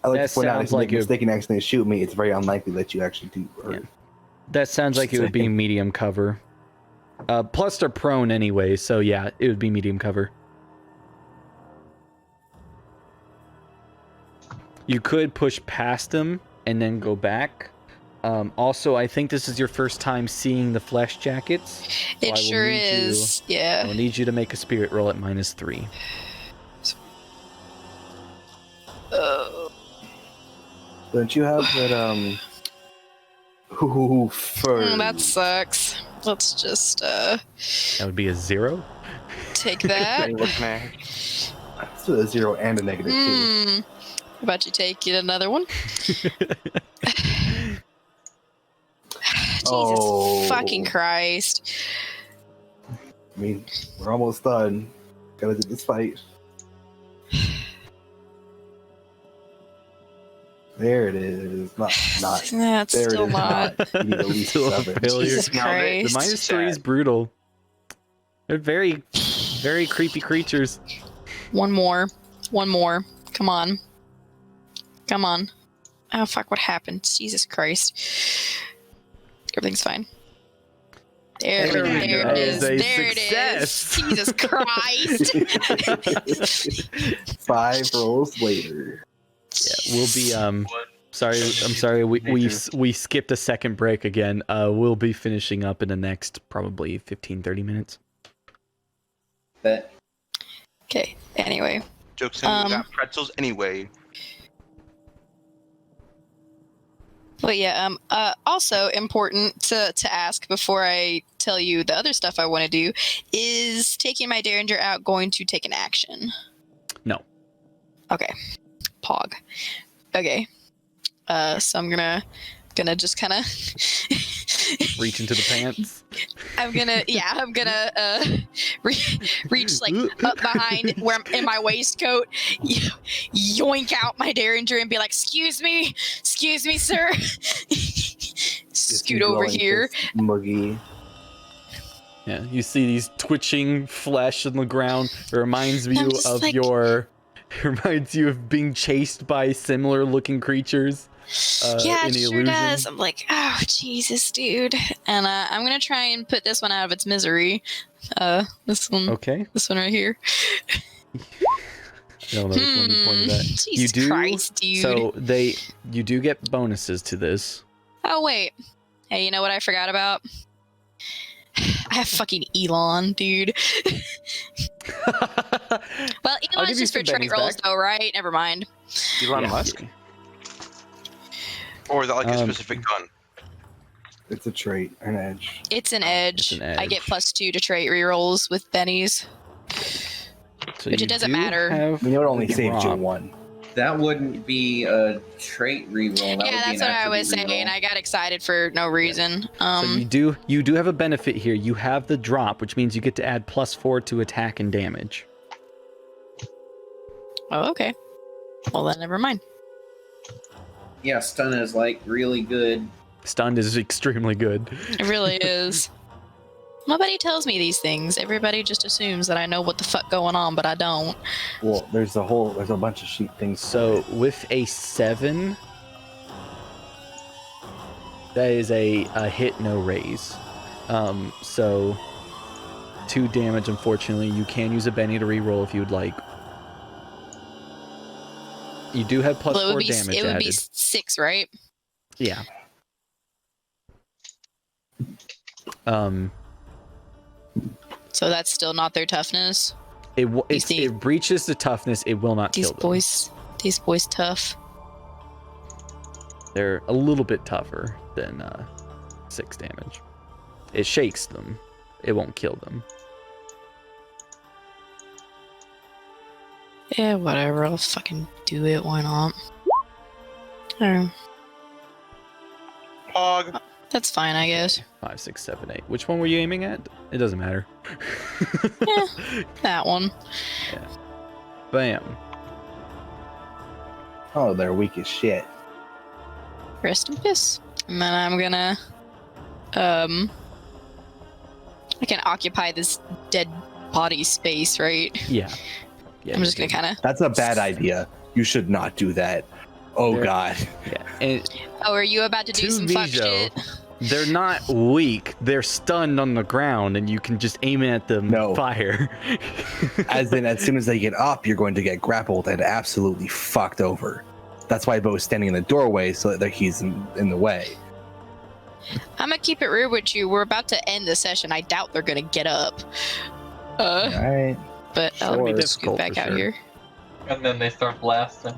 I like That to point out sounds if you like make it a would- mistake and accidentally shoot me, it's very unlikely that you actually do hurt. That sounds like it would be medium cover. Plus they're prone anyway, so yeah, it would be medium cover. You could push past them and then go back. Also, I think this is your first time seeing the flesh jackets. So I It will sure need you- is. I Yeah. will need you to make a spirit roll at -3. Don't you have that fur? That sucks. Let's just That would be a 0. take that. Look, man. It's to a 0 and a negative 2. How about you take it another one? Jesus fucking Christ. I mean, we're almost done. Gotta do this fight. There it is. Not. That's There still it is. not. You need at least Still a 7. failure. Jesus Christ. The -3 is brutal. They're very, very creepy creatures. One more. Come on. Oh fuck! What happened? Jesus Christ. Everything's fine. There it is. That is a There it is. success. Jesus Christ. 5 rolls later. Yeah, we'll be sorry. I'm sorry. We skipped a second break again. We'll be finishing up in the next probably 15-30 minutes. Bet. Okay. Anyway. Jokes on you, we got pretzels anyway. But yeah, also important to ask before I tell you the other stuff I want to do is taking my Derringer out going to take an action? No. Okay. Pog. Okay. So I'm gonna just kind of Reach into the pants. I'm gonna reach like up behind where I'm in my waistcoat, yoink out my Derringer and be like, excuse me, sir. Scoot over here. Muggy. Yeah, you see these twitching flesh on the ground. It reminds you I'm just of like- reminds you of being chased by similar looking creatures. Yeah, in it the sure illusion. does. I'm like, oh Jesus, dude. And I'm gonna try and put this one out of its misery. This one Okay. right here. I don't know which one you pointed at. Jesus Christ, dude. So you do get bonuses to this. Oh wait. Hey, you know what I forgot about? I have fucking Elon, dude. Well, I'll Elon's give you just for some trait bennies rolls back. though, right? Never mind. Elon Yeah. Musk? Or is that like a Um, specific gun? It's a trait, an edge. It's an edge. It's an I get edge. +2 to trait rerolls with bennies. So Which you it doesn't do matter. have You know, it only the saves you drop. 1. That wouldn't be a trait reroll. That would Yeah, be that's an what I was attribute saying. reroll. I got excited for no reason. So you do have a benefit here. You have the drop, which means you get to add +4 to attack and damage. Oh, okay. Well, then never mind. Yeah, stun is like really good. Stunned is extremely good. It really is. Nobody tells me these things. Everybody just assumes that I know what the fuck going on, but I don't. Well, there's a bunch of sheet things. So with a 7, that is a hit, no raise. So 2 damage. Unfortunately, you can use a Benny to reroll if you'd like. You do have +4 Well, damage it would added. be 6, right? Yeah. So that's still not their toughness. It breaches the toughness. It will not These kill them. these boys tough. They're a little bit tougher than 6 damage. It shakes them. It won't kill them. Yeah, whatever. I'll fucking do it. Why not? Pog. That's fine, I guess. 5, 6, 7, 8. Which one were you aiming at? It doesn't matter. That one. Bam. Oh, they're weak as shit. Rest in peace. And then I'm gonna I can occupy this dead body space, right? Yeah. I'm just gonna kind of. That's a bad idea. You should not do that. Oh They're- God. Yeah. And Oh, are you about to do to some fuck Mijo, shit? they're not weak. They're stunned on the ground, and you can just aim at them. No. Fire. As soon as they get up, you're going to get grappled and absolutely fucked over. That's why Bo's standing in the doorway so that he's in the way. I'm gonna keep it real with you. We're about to end the session. I doubt they're gonna get up. All right. But It'll I'll be scoot difficult back for out sure. here. And then they start blasting.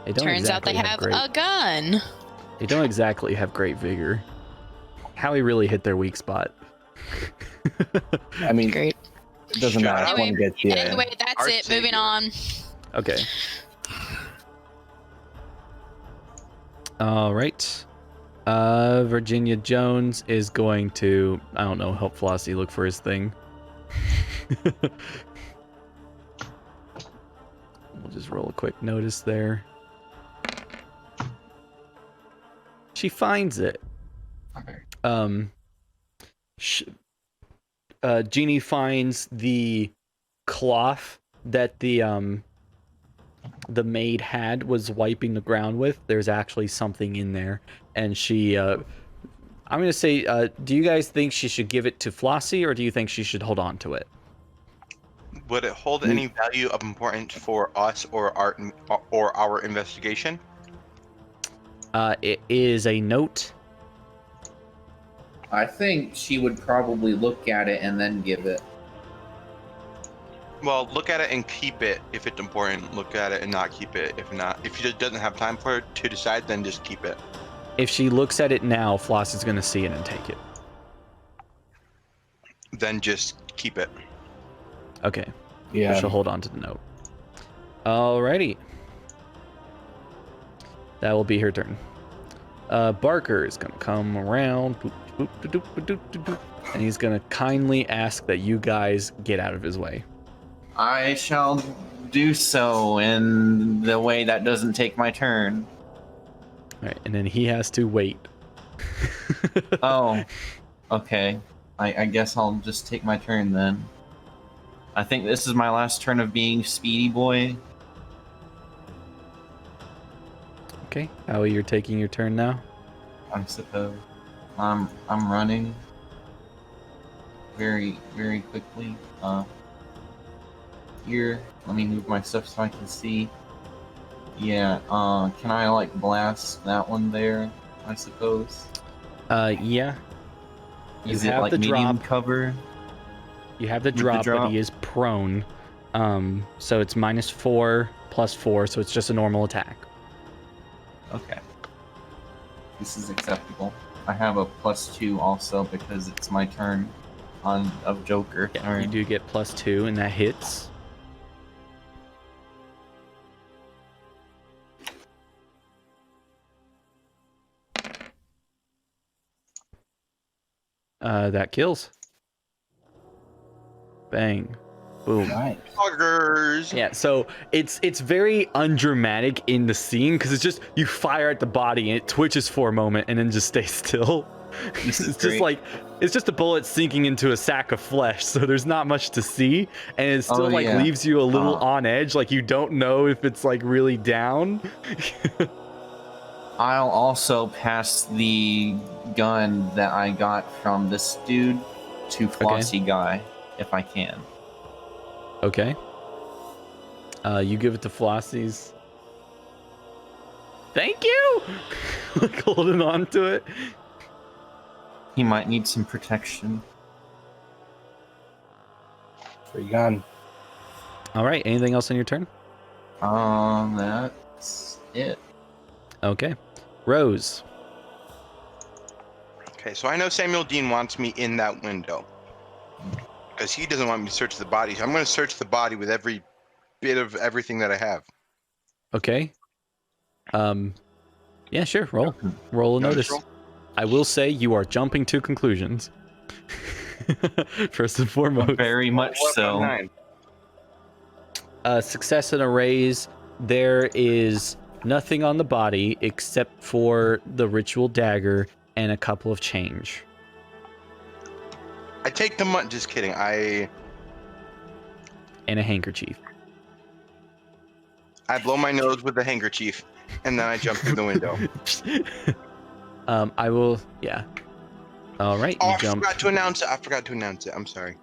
They don't Turns out they exactly have a gun. They don't exactly have great vigor. Howie really hit their weak spot. I mean, Great. It doesn't Shut matter. up. One gets you. Anyway, that's Art it. Moving savior. on. Okay. All right. Virginia Jones is going to, I don't know, help Flossie look for his thing. We'll just roll a quick notice there. She finds it. Okay. Jeannie finds the cloth that the maid was wiping the ground with. There's actually something in there, and she I'm gonna say, do you guys think she should give it to Flossie, or do you think she should hold on to it? Would it hold any value of importance for us or our investigation? It is a note. I think she would probably look at it and then give it. Well, look at it and keep it if it's important. Look at it and not keep it if not. If she just doesn't have time for it to decide, then just keep it. If she looks at it now, Flossie's gonna see it and take it. Then just keep it. Okay. Yeah. She'll hold on to the note. Alrighty. That will be her turn. Barker is gonna come around, boop, boop, doop, doop, doop, doop, doop, and he's gonna kindly ask that you guys get out of his way. I shall do so in the way that doesn't take my turn. Alright, and then he has to wait. Oh, okay. I guess I'll just take my turn then. I think this is my last turn of being Speedy Boy. Okay, Howie, you're taking your turn now. I suppose. I'm running very, very quickly. Here, let me move my stuff so I can see. Yeah, can I like blast that one there, I suppose? Yeah. You Is it have like the medium drop. cover? You have the With the drop, but drop? he is prone. So it's -4 +4, so it's just a normal attack. Okay. This is acceptable. I have a +2 also because it's my turn of Joker. Yeah, Alright. you do get +2, and that hits. That kills. Bang. Boom. Nice. Buggers. Yeah, so it's very undramatic in the scene because it's just you fire at the body and it twitches for a moment and then just stays still. This is It's just great. like it's just a bullet sinking into a sack of flesh, so there's not much to see, and it still Oh, like yeah. leaves you a little Oh. on edge, like you don't know if it's like really down. I'll also pass the gun that I got from this dude to Flossy Guy if I can. Okay. You give it to Flossie's. Thank you. Like holding on to it. He might need some protection. Free gun. All right. Anything else on your turn? That's it. Okay. Rose. Okay, so I know Samuel Dean wants me in that window because he doesn't want me to search the body. So I'm going to search the body with every bit of everything that I have. Okay. Yeah, sure. Roll a notice. roll? I will say you are jumping to conclusions. First and foremost. Very much so. 9. Success and a raise. There is nothing on the body except for the ritual dagger and a couple of change. I take the money. Just kidding. And a handkerchief. I blow my nose with the handkerchief, and then I jump through the window. I will. Yeah. All right. Oh, You I jump. forgot to announce it. I'm sorry.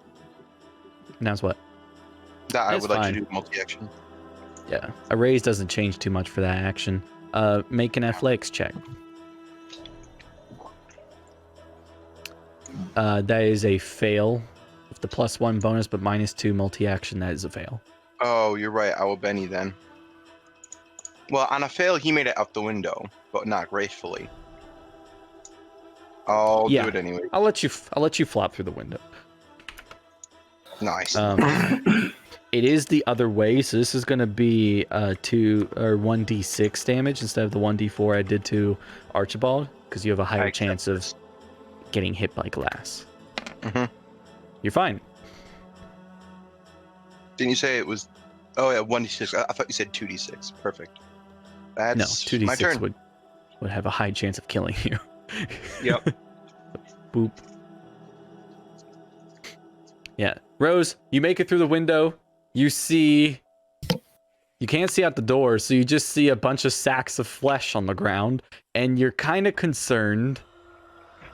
Announce what? That I That's would like fine. to do multi-action. Yeah. A raise doesn't change too much for that action. Make an athletics check. That is a fail. With the +1 bonus, but -2 multi-action, that is a fail. Oh, you're right. I will Benny then. Well, on a fail, he made it out the window, but not gracefully. I'll Yeah. do it anyway. I'll let you flop through the window. Nice. It is the other way, so this is going to be 1d6 damage instead of the 1d4 I did to Archibald, because you have a higher chance of getting hit by glass. Mhm. You're fine. Didn't you say it was? Oh yeah, 1d6. I thought you said 2d6. Perfect. That's No, my 2d6 turn. would have a high chance of killing you. Yep. Boop. Yeah. Rose, you make it through the window. You can't see out the door, so you just see a bunch of sacks of flesh on the ground, and you're kind of concerned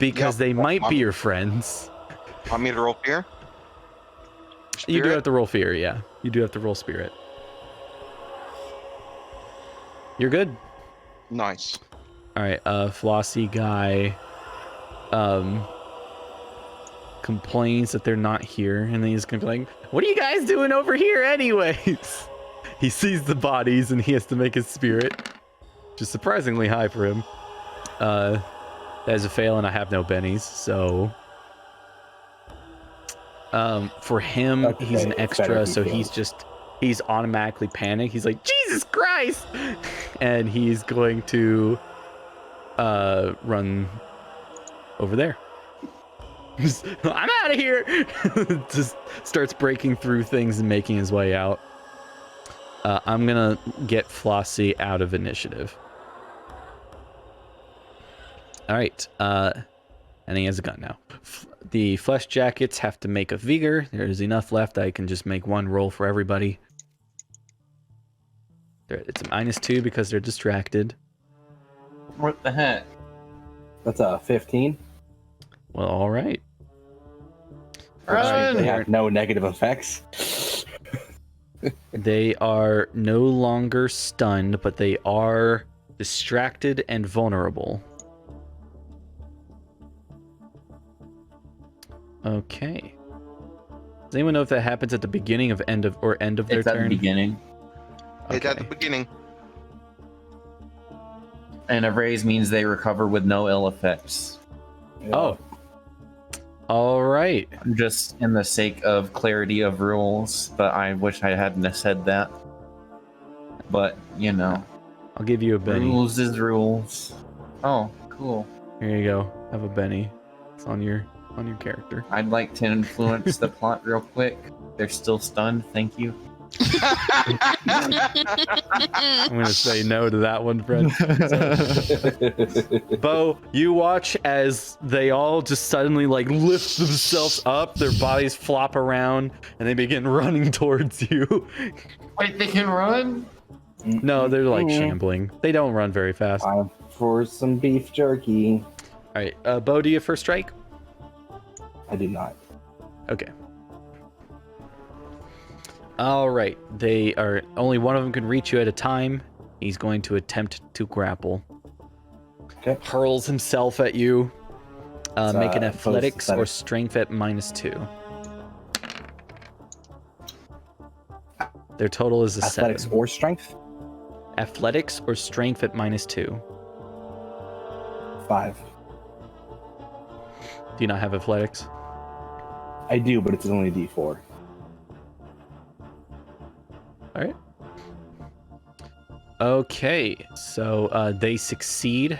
because Yep. they might be your friends. Want me to roll fear? You do Spirit? have to roll fear, yeah. You do have to roll spirit. You're good. Nice. All right, Flossie guy complains that they're not here, and then he's gonna be like, "What are you guys doing over here anyways?" He sees the bodies and he has to make his spirit, which is surprisingly high for him. That is a fail, and I have no bennies, so for him, Okay, he's an it's better extra, if he so fails. he's automatically panicked. He's like, Jesus Christ! And he's going to run over there. I'm out of here! Just starts breaking through things and making his way out. I'm gonna get Flossie out of initiative. All right, and he has a gun now. The flesh jackets have to make a vigor. There's enough left. I can just make one roll for everybody. It's a -2 because they're distracted. What the heck? That's a 15. Well, all right. They have no negative effects. They are no longer stunned, but they are distracted and vulnerable. Okay. Does anyone know if that happens at the beginning of end of their It's at the turn? beginning. It's at the Okay. beginning. And a raise means they recover with no ill effects. Oh. All right. Just in the sake of clarity of rules, but I wish I hadn't have said that. But, you know, I'll give you a Benny. rules is rules. Oh, cool. Here you go. Have a Benny. It's on your character. I'd like to influence the plot real quick. They're still stunned, thank you. I'm gonna say no to that one, Fred. Bo, you watch as they all just suddenly like lift themselves up, their bodies flop around, and they begin running towards you. Wait, they can run? No, they're like shambling. They don't run very fast. All Time for some beef jerky. right, Bo, do you have first strike? I do not. Okay. All right, they are only one of them can reach you at a time. He's going to attempt to grapple. Okay. Hurls himself at you. It's, Make an opposed athletics or athletics. strength at -2. Their total is a Athletics 7. or strength? Athletics or strength at -2. 5. Do you not have athletics? I do, but it's only D4. All right. Okay, so they succeed.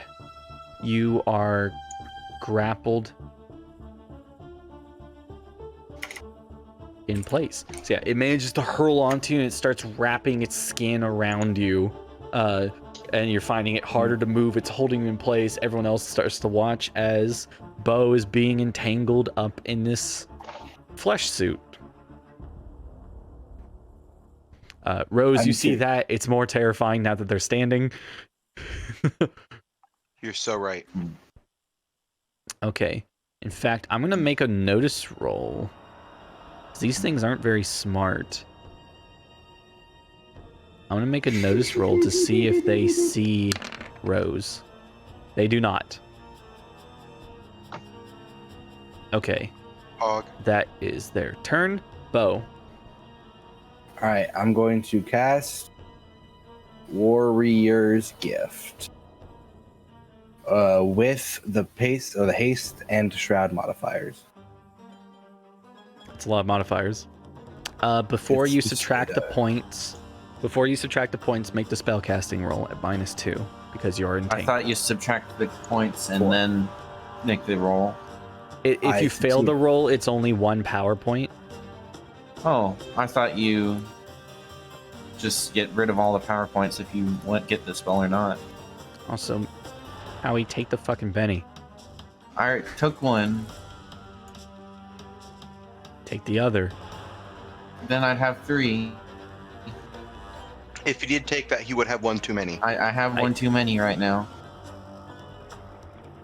You are grappled in place. So yeah, it manages to hurl onto you and it starts wrapping its skin around you. And you're finding it harder to move. It's holding you in place. Everyone else starts to watch as Bo is being entangled up in this flesh suit. Rose, you see that. It's more terrifying now that they're standing. You're so right. Okay. In fact, I'm going to make a notice roll. These things aren't very smart. I'm going to make a notice roll to see if they see Rose. They do not. Okay. Hog. That is their turn. Bo. Alright, I'm going to cast Warrior's Gift. With the pace or the haste and shroud modifiers. It's a lot of modifiers. Before It's you just subtract the straight up. points, make the spellcasting roll at -2 because you're in I tank. thought you subtract the points and 4. then make the roll. If I you fail see. the roll, it's only 1 power point. Oh, I thought you just get rid of all the PowerPoints if you get the spell or not. Also, Howie, take the fucking Benny. I took one, Take the other. then I'd have 3. If he did take that, he would have one too many. I have one too many right now.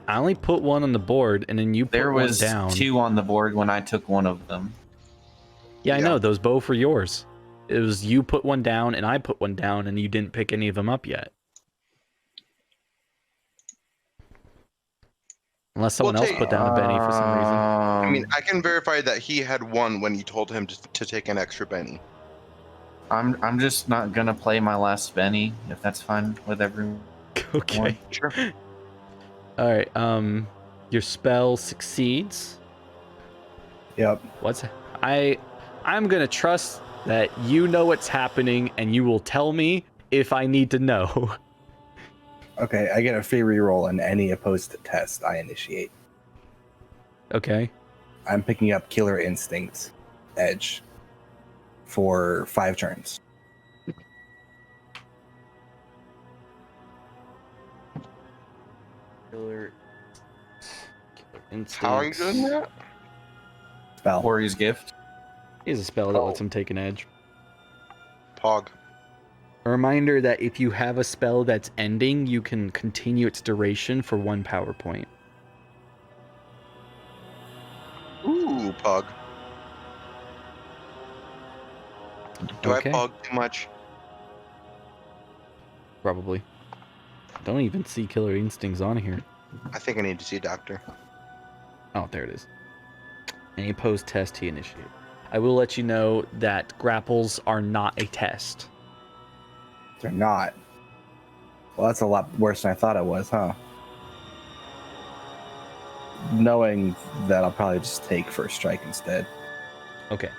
I only put 1 on the board, and then you put There 1 was down. 2 on the board when I took one of them. Yeah, I Yeah. know. Those both were yours. It was you put 1 down, and I put 1 down, and you didn't pick any of them up yet. Unless someone We'll else take- put down a Benny for some reason. I mean, I can verify that he had one when you told him to take an extra Benny. I'm just not gonna play my last Benny if that's fine with everyone. Okay. Sure. All right. Your spell succeeds. Yep. I'm gonna trust that you know what's happening, and you will tell me if I need to know. Okay, I get a free reroll on any opposed test I initiate. Okay. I'm picking up Killer Instinct Edge for 5 turns. Killer How are you doing that? Spell. Warrior's Gift. Is a spell that lets him take an edge. Pog. A reminder that if you have a spell that's ending, you can continue its duration for 1 power point. Ooh, Pog. Do Okay. I Pog too much? Probably. Don't even see Killer Instincts on here. I think I need to see a doctor. Oh, there it is. Any opposed test he initiated. I will let you know that grapples are not a test. They're not. Well, that's a lot worse than I thought it was, huh? Knowing that, I'll probably just take First Strike instead. Okay.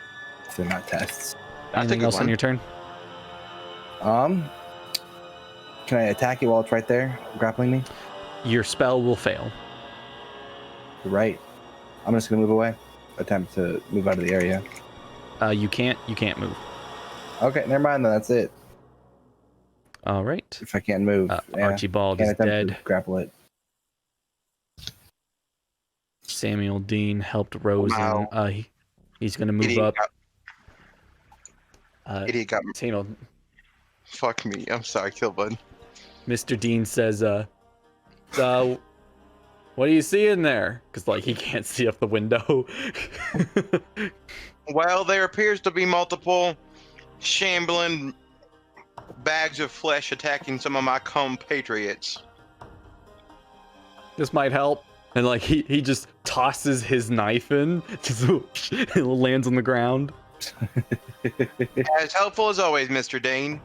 If they're not tests. That's a Anything good else on one. your turn? Can I attack you while it's right there, grappling me? Your spell will fail. You're right. I'm just gonna move away. Attempt to move out of the area. You can't move. Okay, never mind then. That's it. All right. If I can't move, yeah, Archibald can't is attempt dead. to grapple it. Samuel Dean helped Rose. Wow. He's going to move Idiot up. Idiot got Samuel, Fuck me. I'm sorry, Killbud. Mr. Dean says, what do you see in there? Because, like, he can't see up the window. Well, there appears to be multiple shambling bags of flesh attacking some of my compatriots. This might help. And, like, he just tosses his knife in. Just it lands on the ground. As helpful as always, Mr. Dean.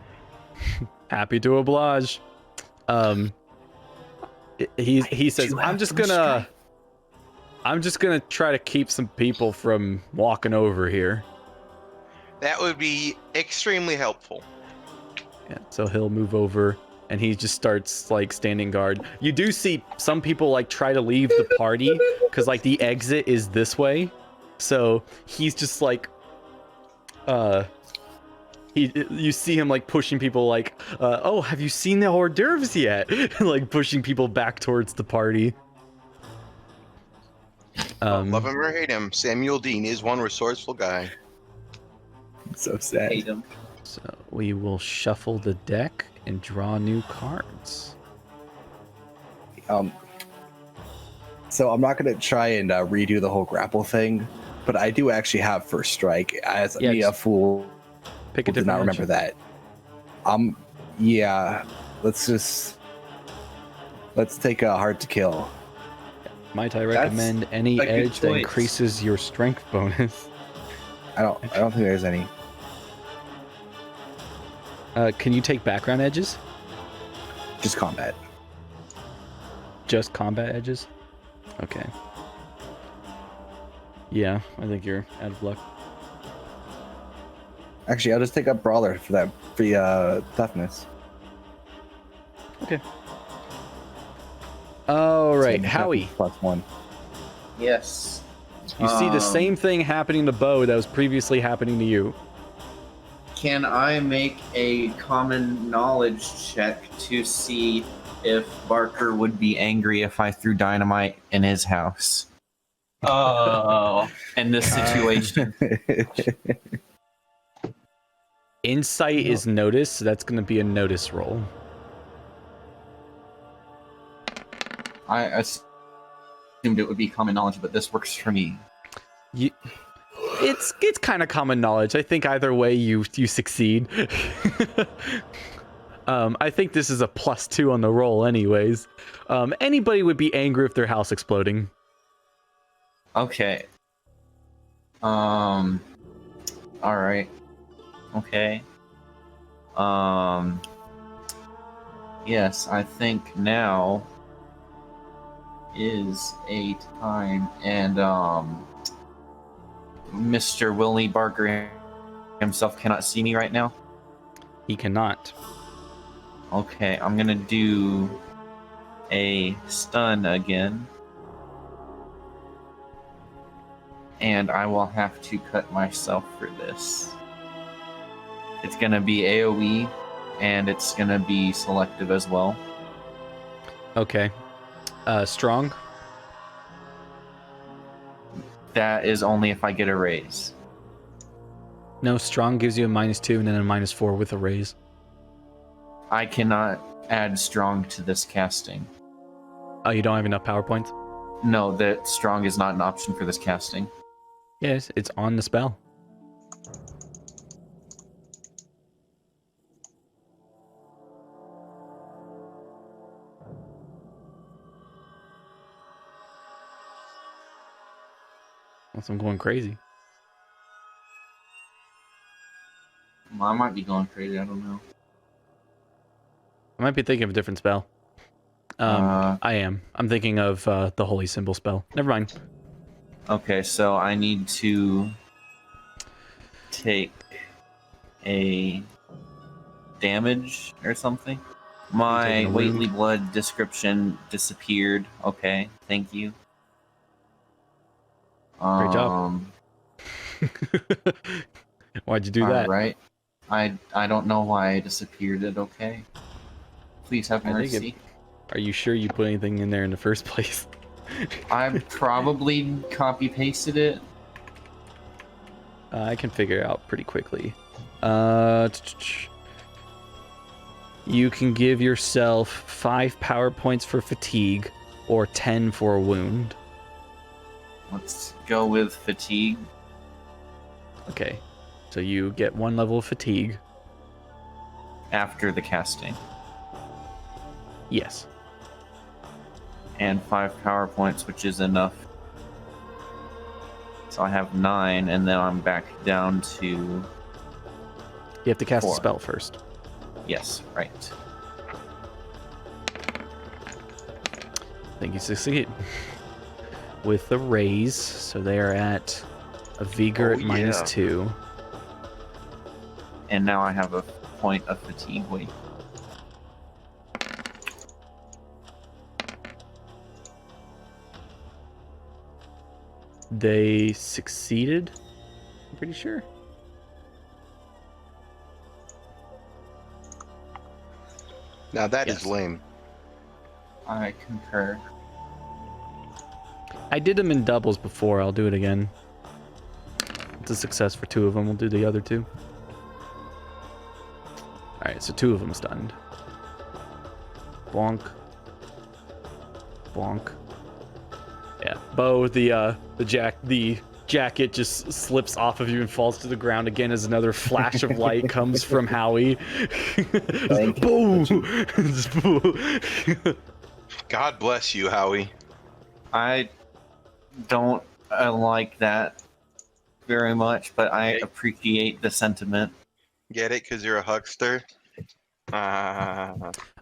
Happy to oblige. He says, I'm just gonna try to keep some people from walking over here. That would be extremely helpful. Yeah, so he'll move over and he just starts like standing guard. You do see some people like try to leave the party because like the exit is this way. So he's just like you see him like pushing people like oh, have you seen the hors d'oeuvres yet? Like pushing people back towards the party. Love him or hate him, Samuel Dean is one resourceful guy. So sad. Hate him. So we will shuffle the deck and draw new cards. So I'm not gonna try and redo the whole grapple thing, but I do actually have First Strike. As Yeah, me, a just fool, Pick a did different not remember action. that. Yeah. Let's take a Hard to Kill. Might I recommend any a good edge that choice. increases your strength bonus? I don't think there's any. Can you take background edges? Just combat. Just combat edges? Okay. Yeah, I think you're out of luck. Actually, I'll just take up Brawler for that free toughness. All right, So Howie. +1. Yes. You see the same thing happening to Bo that was previously happening to you. Can I make a common knowledge check to see if Barker would be angry if I threw dynamite in his house Oh. in this situation. Insight is notice, so that's going to be a notice roll. I assumed it would be common knowledge, but this works for me. It's kind of common knowledge. I think either way you succeed. I think this is a +2 on the roll anyways. Anybody would be angry if their house exploding. Okay. All right. Okay. Yes, I think now is a time, and Mr. Willie Barker himself cannot see me right now. He cannot. Okay, I'm gonna do a stun again. And I will have to cut myself for this. It's gonna be AoE, and it's gonna be selective as well. Okay. Strong? That is only if I get a raise. No, strong gives you a -2 and then a -4 with a raise. I cannot add strong to this casting. Oh, you don't have enough power points? No, that strong is not an option for this casting. Yes, it's on the spell. Unless I'm going crazy. I might be going crazy, I don't know. I might be thinking of a different spell. I am. I'm thinking of the holy symbol spell. Never mind. Okay, so I need to take a damage or something. My taking a wound? Whateley blood description disappeared. Okay, thank you. Great job. Why'd you do that? Right. I don't know why I disappeared it, okay? Please have I think mercy. Are you sure you put anything in there in the first place? I probably copy pasted it. I can figure it out pretty quickly. You can give yourself 5 power points for fatigue or 10 for a wound. Let's go with fatigue. Okay, so you get 1 level of fatigue. After the casting. Yes. And 5 power points, which is enough. So I have 9, and then I'm back down to... You have to cast 4. a spell first. Yes, right. I think you succeed. With the raise, so they are at a vigor at -2. And now I have a point of fatigue. Wait. They succeeded? I'm pretty sure. Now that is Yes. lame. I concur. I did them in doubles before. I'll do it again. It's a success for 2 of them. We'll do the other 2. Alright, so 2 of them stunned. Bonk. Bonk. Yeah. Bo, the jacket just slips off of you and falls to the ground again as another flash of light comes from Howie. Boom! God bless you, Howie. I don't like that very much, but I appreciate the sentiment. Get it? Because you're a huckster?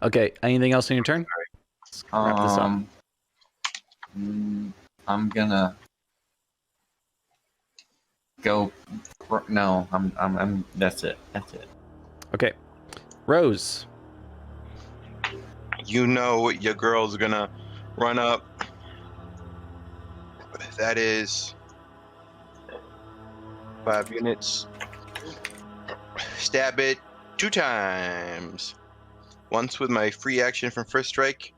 Okay, anything else on your turn? Let's wrap this up. I'm gonna go No, I'm. That's it. That's it. Okay. Rose. You know your girl's gonna run up. That is 5 units. Stab it 2 times. Once with my free action from first strike,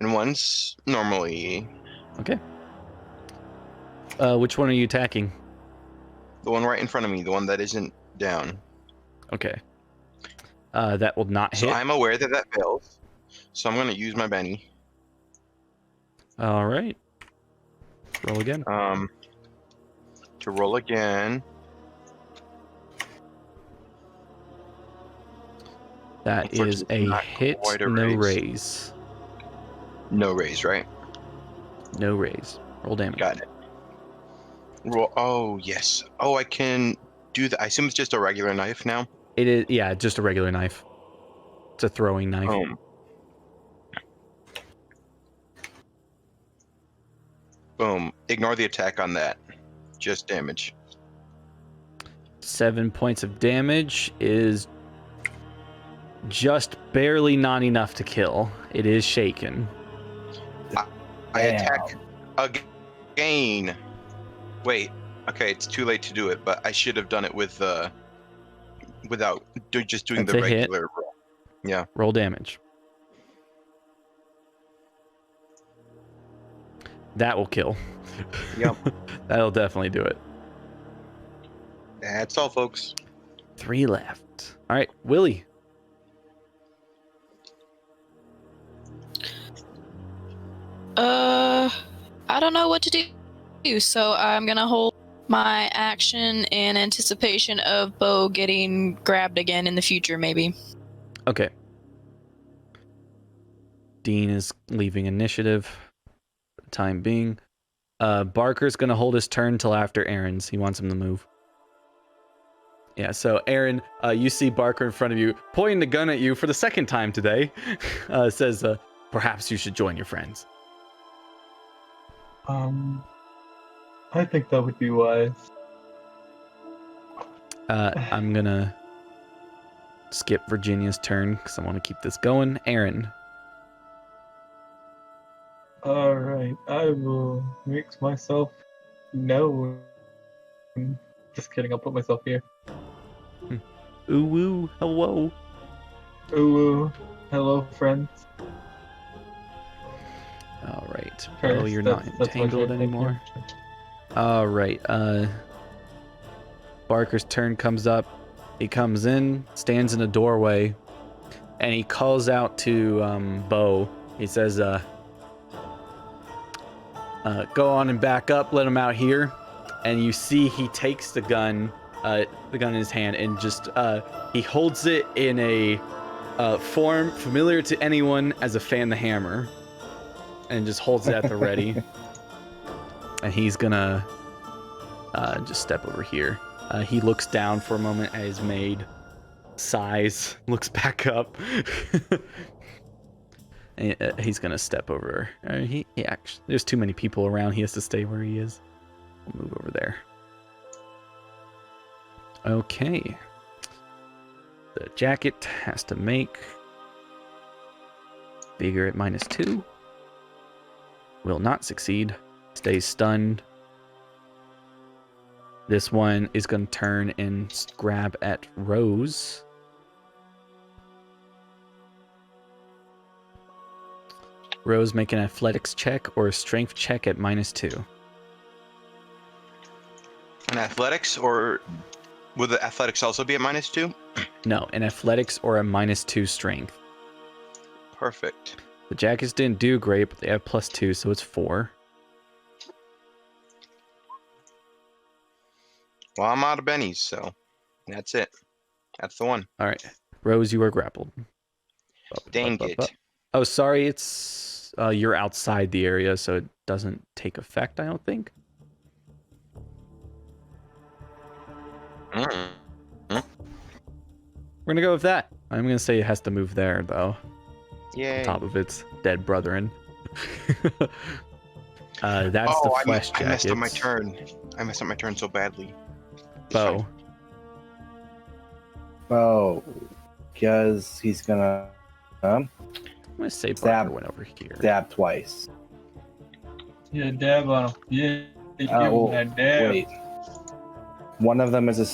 and once normally. Okay. Which one are you attacking? The one right in front of me, the one that isn't down. Okay. That will not So hit. I'm aware that that fails. So I'm gonna use my Benny. All right. Roll again. To roll again. That is Unfortunately, a not hit, quite a no raise. raise. No raise, right? No raise. Roll damage. Got it. Roll. Oh yes. Oh, I can do that. I assume it's just a regular knife now. It is, yeah, just a regular knife. It's a throwing knife. Boom. Ignore the attack on that. Just damage. 7 points of damage is just barely not enough to kill. It is shaken. I Damn. attack again. Wait. Okay, it's too late to do it, but I should have done it with without just doing That's the a hit. regular roll. Yeah. Roll damage. That will kill. Yep. That'll definitely do it. That's all, folks. 3 left. All right, Willie. I don't know what to do, so I'm gonna hold my action in anticipation of Bo getting grabbed again in the future, maybe. Okay. Dean is leaving initiative for the time being. Barker's going to hold his turn till after Aaron's. He wants him to move. Yeah, so Aaron, you see Barker in front of you, pointing the gun at you for the second time today. Says, perhaps you should join your friends. I think that would be wise. I'm going to skip Virginia's turn because I want to keep this going. Aaron. Alright, I will make myself known. Just kidding, I'll put myself here. Ooh, woo, hello. Ooh, hello, friends. All right. First, Oh, you're not that's my entangled turn, thank you. anymore. All right. Barker's turn comes up. He comes in, stands in a doorway, and he calls out to Bo. He says, go on and back up, let him out here. And you see he takes the gun in his hand, and just he holds it in a form familiar to anyone as a fan the hammer, and just holds it at the ready. And he's gonna just step over here. He looks down for a moment at his maid, sighs, looks back up. And, he's gonna step over. He actually, there's too many people around. He has to stay where he is. We'll move over there. Okay. The jacket has to make vigor at -2. Will not succeed. Stays stunned. This one is going to turn and grab at Rose. Rose, make an athletics check or a strength check at -2. An athletics, or would the athletics also be at -2? No, an athletics or a -2 strength. Perfect. The jackets didn't do great, but they have +2, so it's 4. Well, I'm out of bennies, so that's it. That's the one. All right. Rose, you are grappled. Dang it. Oh, sorry. It's you're outside the area, so it doesn't take effect, I don't think. Mm. We're going to go with that. I'm going to say it has to move there, though. Yay. On top of its dead brethren. That's Oh, the flesh I messed up my jackets. turn. I messed up my turn so badly. Bo. Oh, because he's gonna I'm gonna say Stab. Barker went over here. dab twice. Yeah, dab on him. Yeah, give him Well, that dab. wait. One of them is a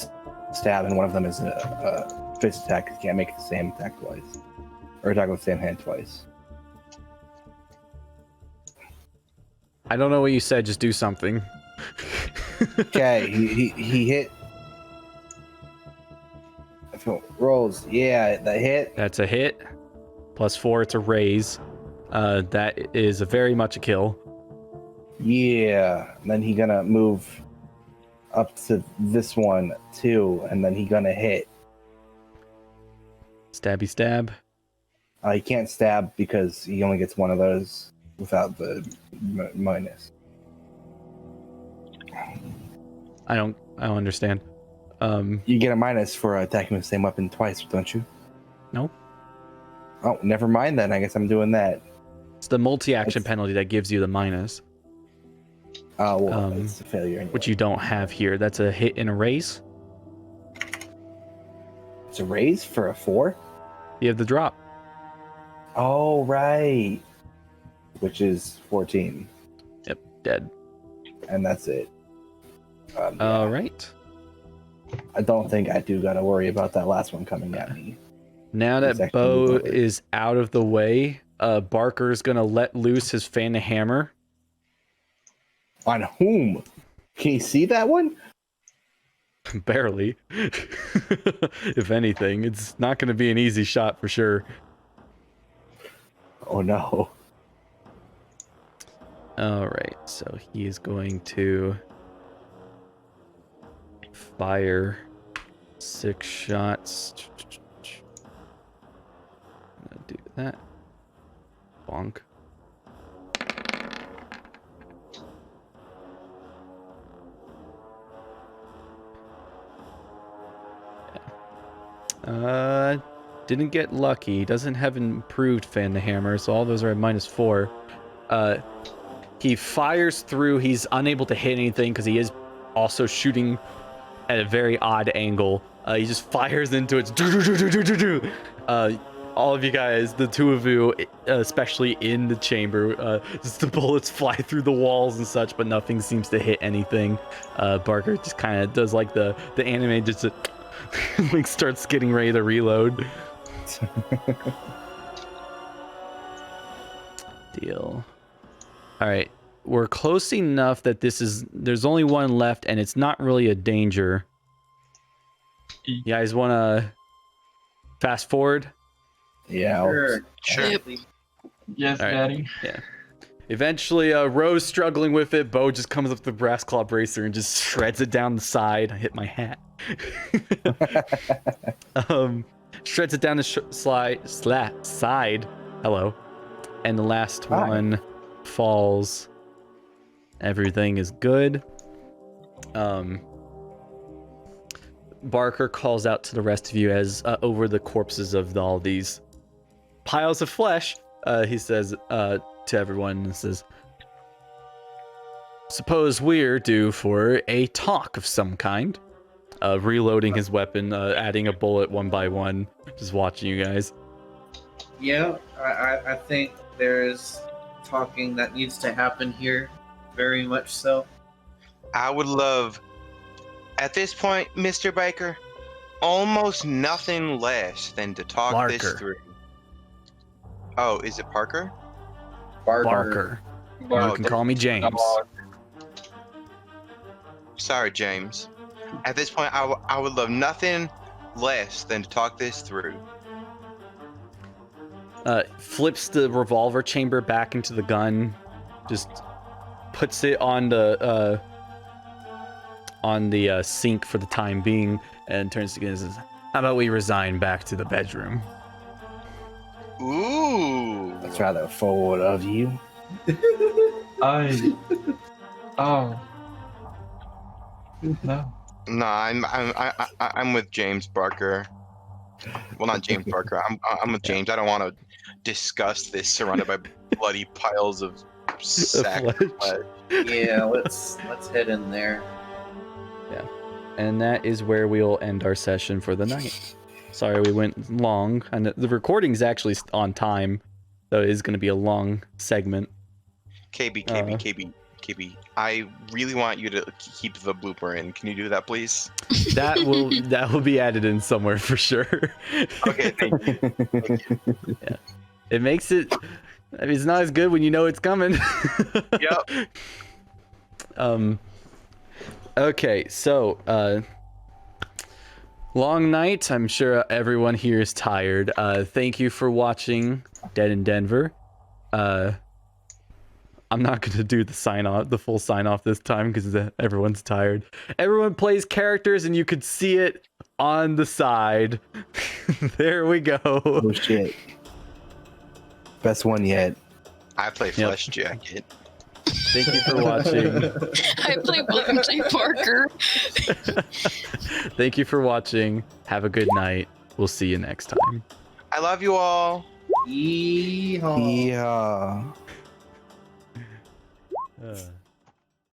stab, and one of them is a fist attack. You can't make the same attack twice, or attack with the same hand twice. I don't know what you said. Just do something. Okay, he hit. If it rolls, yeah, the hit. That's a hit. +4, it's a raise. That is very much a kill. Yeah, and then he gonna move up to this one too, and then he gonna hit. Stabby stab. He can't stab because he only gets one of those without the minus. I don't understand. You get a minus for attacking with the same weapon twice, don't you? No. Oh, never mind then. I guess I'm doing that. It's the multi-action It's- penalty that gives you the minus, Oh, well, Um, it's a failure anyway. which you don't have here. That's a hit and a raise. It's a raise for a 4? You have the drop. Oh, right. Which is 14, Yep, dead. and that's it. All right. I don't think I do gotta worry about that last one coming at me. Now It's that actually Bo moved over. is out of the way, Barker's gonna let loose his fan to hammer. On whom? Can you see that one? Barely. If anything, it's not gonna be an easy shot for sure. Oh no. All right, so he is going to fire 6 shots. I'm gonna do that. Bonk. Didn't get lucky. Doesn't have improved fan to hammer, so all those are at -4. He fires through. He's unable to hit anything because he is also shooting at a very odd angle. He just fires into it. All of you guys, the two of you, especially in the chamber, just the bullets fly through the walls and such, but nothing seems to hit anything. Barker just kind of does like the anime, just like starts getting ready to reload. Deal. All right, we're close enough that there's only one left, and it's not really a danger. You guys want to fast forward? Yeah. Sure. Yep. Yes, All right. Daddy. Eventually, Rose struggling with it. Bo just comes up with the brass claw bracer and just shreds it down the side. I hit my hat. Shreds it down the side. Hello. And the last Hi. one falls. Everything is good. Barker calls out to the rest of you as over the corpses of all these piles of flesh. He says to everyone, he says, "Suppose we're due for a talk of some kind." Reloading his weapon, adding a bullet one by one, just watching you guys. Yeah, I think there's talking that needs to happen here. Very much so. I would love, at this point, Mr. Baker, almost nothing less than to talk this Barker. through. Oh, is it Parker? Barker. You can call me James. Sorry, James. At this point, I would love nothing less than to talk this through. Flips the revolver chamber back into the gun, just puts it on the sink for the time being, and turns to you and says, "How about we resign back to the bedroom?" Ooh. That's rather forward of you. Oh. No. No, I'm with James Barker. Well, not James Barker. I'm with James. I don't want to discuss this surrounded by bloody piles of sack flesh. flesh. Yeah, let's head in there. And that is where we'll end our session for the night. Sorry we went long. And the recording's actually on time, so it is going to be a long segment. KB. I really want you to keep the blooper in. Can you do that, please? That will be added in somewhere for sure. Okay, thank you. Yeah. It makes it. I mean, it's not as good when you know it's coming. Yep. Okay, so long night. I'm sure everyone here is tired. Thank you for watching Dead in Denver. I'm not gonna do the full sign off this time because everyone's tired. Everyone plays characters, and you could see it on the side. There we go. Oh shit. Best one yet. I play Flesh Jacket. Thank you for watching. I play William J. Barker. Thank you for watching. Have a good night. We'll see you next time. I love you all. Yeehaw. Yeah.